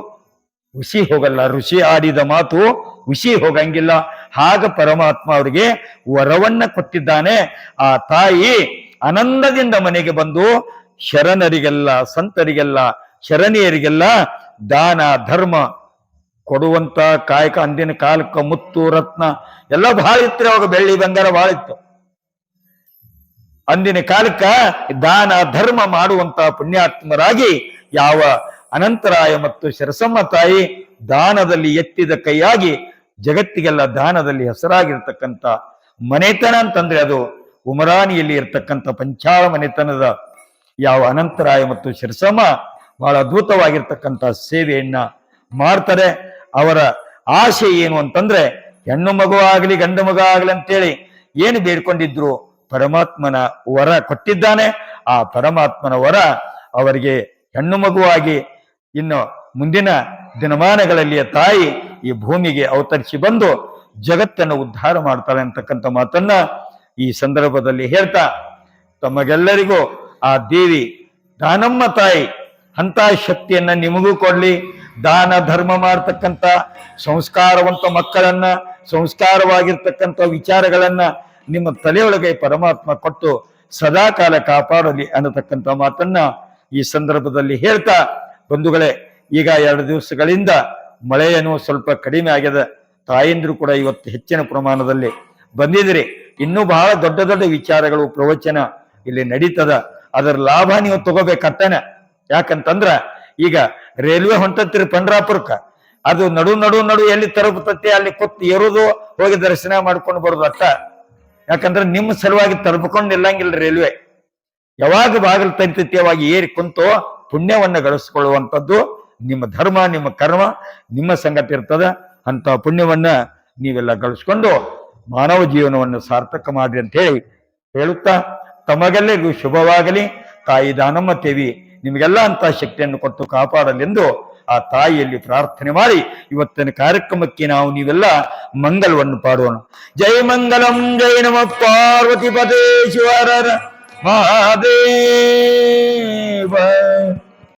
ಹುಸಿ ಹೋಗಲ್ಲ. ಋಷಿ ಆಡಿದ ಮಾತು ಹುಸಿ ಹೋಗಂಗಿಲ್ಲ. ಹಾಗ ಪರಮಾತ್ಮ ಅವರಿಗೆ ವರವನ್ನ ಕೊಟ್ಟಿದ್ದಾನೆ. ಆ ತಾಯಿ ಆನಂದದಿಂದ ಮನೆಗೆ ಬಂದು ಶರಣರಿಗೆಲ್ಲ, ಸಂತರಿಗೆಲ್ಲ, ಶರಣೀಯರಿಗೆಲ್ಲ ದಾನ ಧರ್ಮ ಕೊಡುವಂತ ಕಾಯಕ. ಅಂದಿನ ಕಾಲಕ್ಕ ಮುತ್ತು ರತ್ನ ಎಲ್ಲ ಬಹಳ ಇತ್ತು. ಅವಾಗ ಬೆಳ್ಳಿ ಬಂಗಾರ ಬಹಳ ಇತ್ತು. ಅಂದಿನ ಕಾಲಕ್ಕ ದಾನ ಧರ್ಮ ಮಾಡುವಂತ ಪುಣ್ಯಾತ್ಮರಾಗಿ ಯಾವ ಅನಂತರಾಯ ಮತ್ತು ಶಿರಸಮ್ಮ ತಾಯಿ ದಾನದಲ್ಲಿ ಎತ್ತಿದ ಕೈಯಾಗಿ ಜಗತ್ತಿಗೆಲ್ಲ ದಾನದಲ್ಲಿ ಹೆಸರಾಗಿರ್ತಕ್ಕಂಥ ಮನೆತನ ಅಂತಂದ್ರೆ ಅದು ಉಮರಾಣಿಯಲ್ಲಿ ಇರ್ತಕ್ಕಂಥ ಪಂಚಾಳ ಮನೆತನದ ಯಾವ ಅನಂತರಾಯ ಮತ್ತು ಶಿರಸಮ್ಮ ಬಹಳ ಅದ್ಭುತವಾಗಿರ್ತಕ್ಕಂಥ ಸೇವೆಯನ್ನ ಮಾಡ್ತಾರೆ. ಅವರ ಆಶೆ ಏನು ಅಂತಂದ್ರೆ, ಹೆಣ್ಣು ಮಗು ಆಗಲಿ ಗಂಡು ಮಗು ಆಗಲಿ ಅಂತೇಳಿ ಏನು ಬೇಡ್ಕೊಂಡಿದ್ರು ಪರಮಾತ್ಮನ ವರ ಕೊಟ್ಟಿದ್ದಾನೆ. ಆ ಪರಮಾತ್ಮನ ವರ ಅವರಿಗೆ ಹೆಣ್ಣು ಮಗುವಾಗಿ ಇನ್ನು ಮುಂದಿನ ದಿನಮಾನಗಳಲ್ಲಿಯ ತಾಯಿ ಈ ಭೂಮಿಗೆ ಅವತರಿಸಿ ಬಂದು ಜಗತ್ತನ್ನು ಉದ್ಧಾರ ಮಾಡ್ತಾಳೆ ಅಂತಕ್ಕಂಥ ಮಾತನ್ನ ಈ ಸಂದರ್ಭದಲ್ಲಿ ಹೇಳ್ತಾ, ತಮಗೆಲ್ಲರಿಗೂ ಆ ದೇವಿ ದಾನಮ್ಮ ತಾಯಿ ಅಂತ ಶಕ್ತಿಯನ್ನ ನಿಮಗೂ ಕೊಡ್ಲಿ. ದಾನ ಧರ್ಮ ಮಾಡ್ತಕ್ಕಂಥ ಸಂಸ್ಕಾರವಂತ ಮಕ್ಕಳನ್ನ, ಸಂಸ್ಕಾರವಾಗಿರ್ತಕ್ಕಂಥ ವಿಚಾರಗಳನ್ನ ನಿಮ್ಮ ತಲೆಯೊಳಗೆ ಪರಮಾತ್ಮ ಕೊಟ್ಟು ಸದಾ ಕಾಲ ಕಾಪಾಡಲಿ ಅನ್ನತಕ್ಕಂಥ ಮಾತನ್ನ ಈ ಸಂದರ್ಭದಲ್ಲಿ ಹೇಳ್ತಾ, ಬಂಧುಗಳೇ, ಈಗ 2 ದಿವಸಗಳಿಂದ ಮಳೆಯನ್ನು ಸ್ವಲ್ಪ ಕಡಿಮೆ ಆಗ್ಯದ. ತಾಯಂದ್ರು ಕೂಡ ಇವತ್ತು ಹೆಚ್ಚಿನ ಪ್ರಮಾಣದಲ್ಲಿ ಬಂದಿದ್ರಿ. ಇನ್ನೂ ಬಹಳ ದೊಡ್ಡ ದೊಡ್ಡ ವಿಚಾರಗಳು ಪ್ರವಚನ ಇಲ್ಲಿ ನಡೀತದ. ಅದರ ಲಾಭ ನೀವು ತಗೋಬೇಕಟ್ಟನ. ಯಾಕಂತಂದ್ರ ಈಗ ರೈಲ್ವೆ ಹೊಂಟತ್ರಿ ಪಂಡ್ರಾಪುರಕ್ಕ, ಅದು ನಡು ಎಲ್ಲಿ ತಲುಪುತ್ತೆ ಅಲ್ಲಿ ಕೂತ್ ಏರೋದು, ಹೋಗಿ ದರ್ಶನ ಮಾಡ್ಕೊಂಡು ಬರೋದು ಅಟ್ಟ. ಯಾಕಂದ್ರೆ ನಿಮ್ಮ ಸಲುವಾಗಿ ತಲುಪ್ಕೊಂಡು ನಿಲ್ಲಂಗಿಲ್ಲ ರೈಲ್ವೆ. ಯಾವಾಗ ಬಾಗಿಲು ತೆಗಿತೈತಿ ಅವಾಗ ಏರಿ ಕುಂತು ಪುಣ್ಯವನ್ನ ಗಳಿಸ್ಕೊಳ್ಳುವಂಥದ್ದು ನಿಮ್ಮ ಧರ್ಮ, ನಿಮ್ಮ ಕರ್ಮ ನಿಮ್ಮ ಸಂಗತಿ ಇರ್ತದ. ಅಂತ ಪುಣ್ಯವನ್ನ ನೀವೆಲ್ಲ ಗಳಿಸ್ಕೊಂಡು ಮಾನವ ಜೀವನವನ್ನು ಸಾರ್ಥಕ ಮಾಡ್ರಿ ಅಂತ ಹೇಳಿ ಹೇಳುತ್ತಾ, ತಮಗೆಲ್ಲರಿಗೂ ಶುಭವಾಗಲಿ. ತಾಯಿ ದಾನಮ್ಮ ದೇವಿ ನಿಮಗೆಲ್ಲ ಅಂತ ಶಕ್ತಿಯನ್ನು ಕೊಟ್ಟು ಕಾಪಾಡಲೆಂದು ಆ ತಾಯಿಯಲ್ಲಿ ಪ್ರಾರ್ಥನೆ ಮಾಡಿ ಇವತ್ತಿನ ಕಾರ್ಯಕ್ರಮಕ್ಕೆ ನಾವು ನೀವೆಲ್ಲ ಮಂಗಲವನ್ನು ಪಾಡೋಣ. ಜಯ ಮಂಗಲಂ ಜಯ ನಮ ಪಾರ್ವತಿ ಪದೇ ಶಿವರ ಮಹಾದೇವ.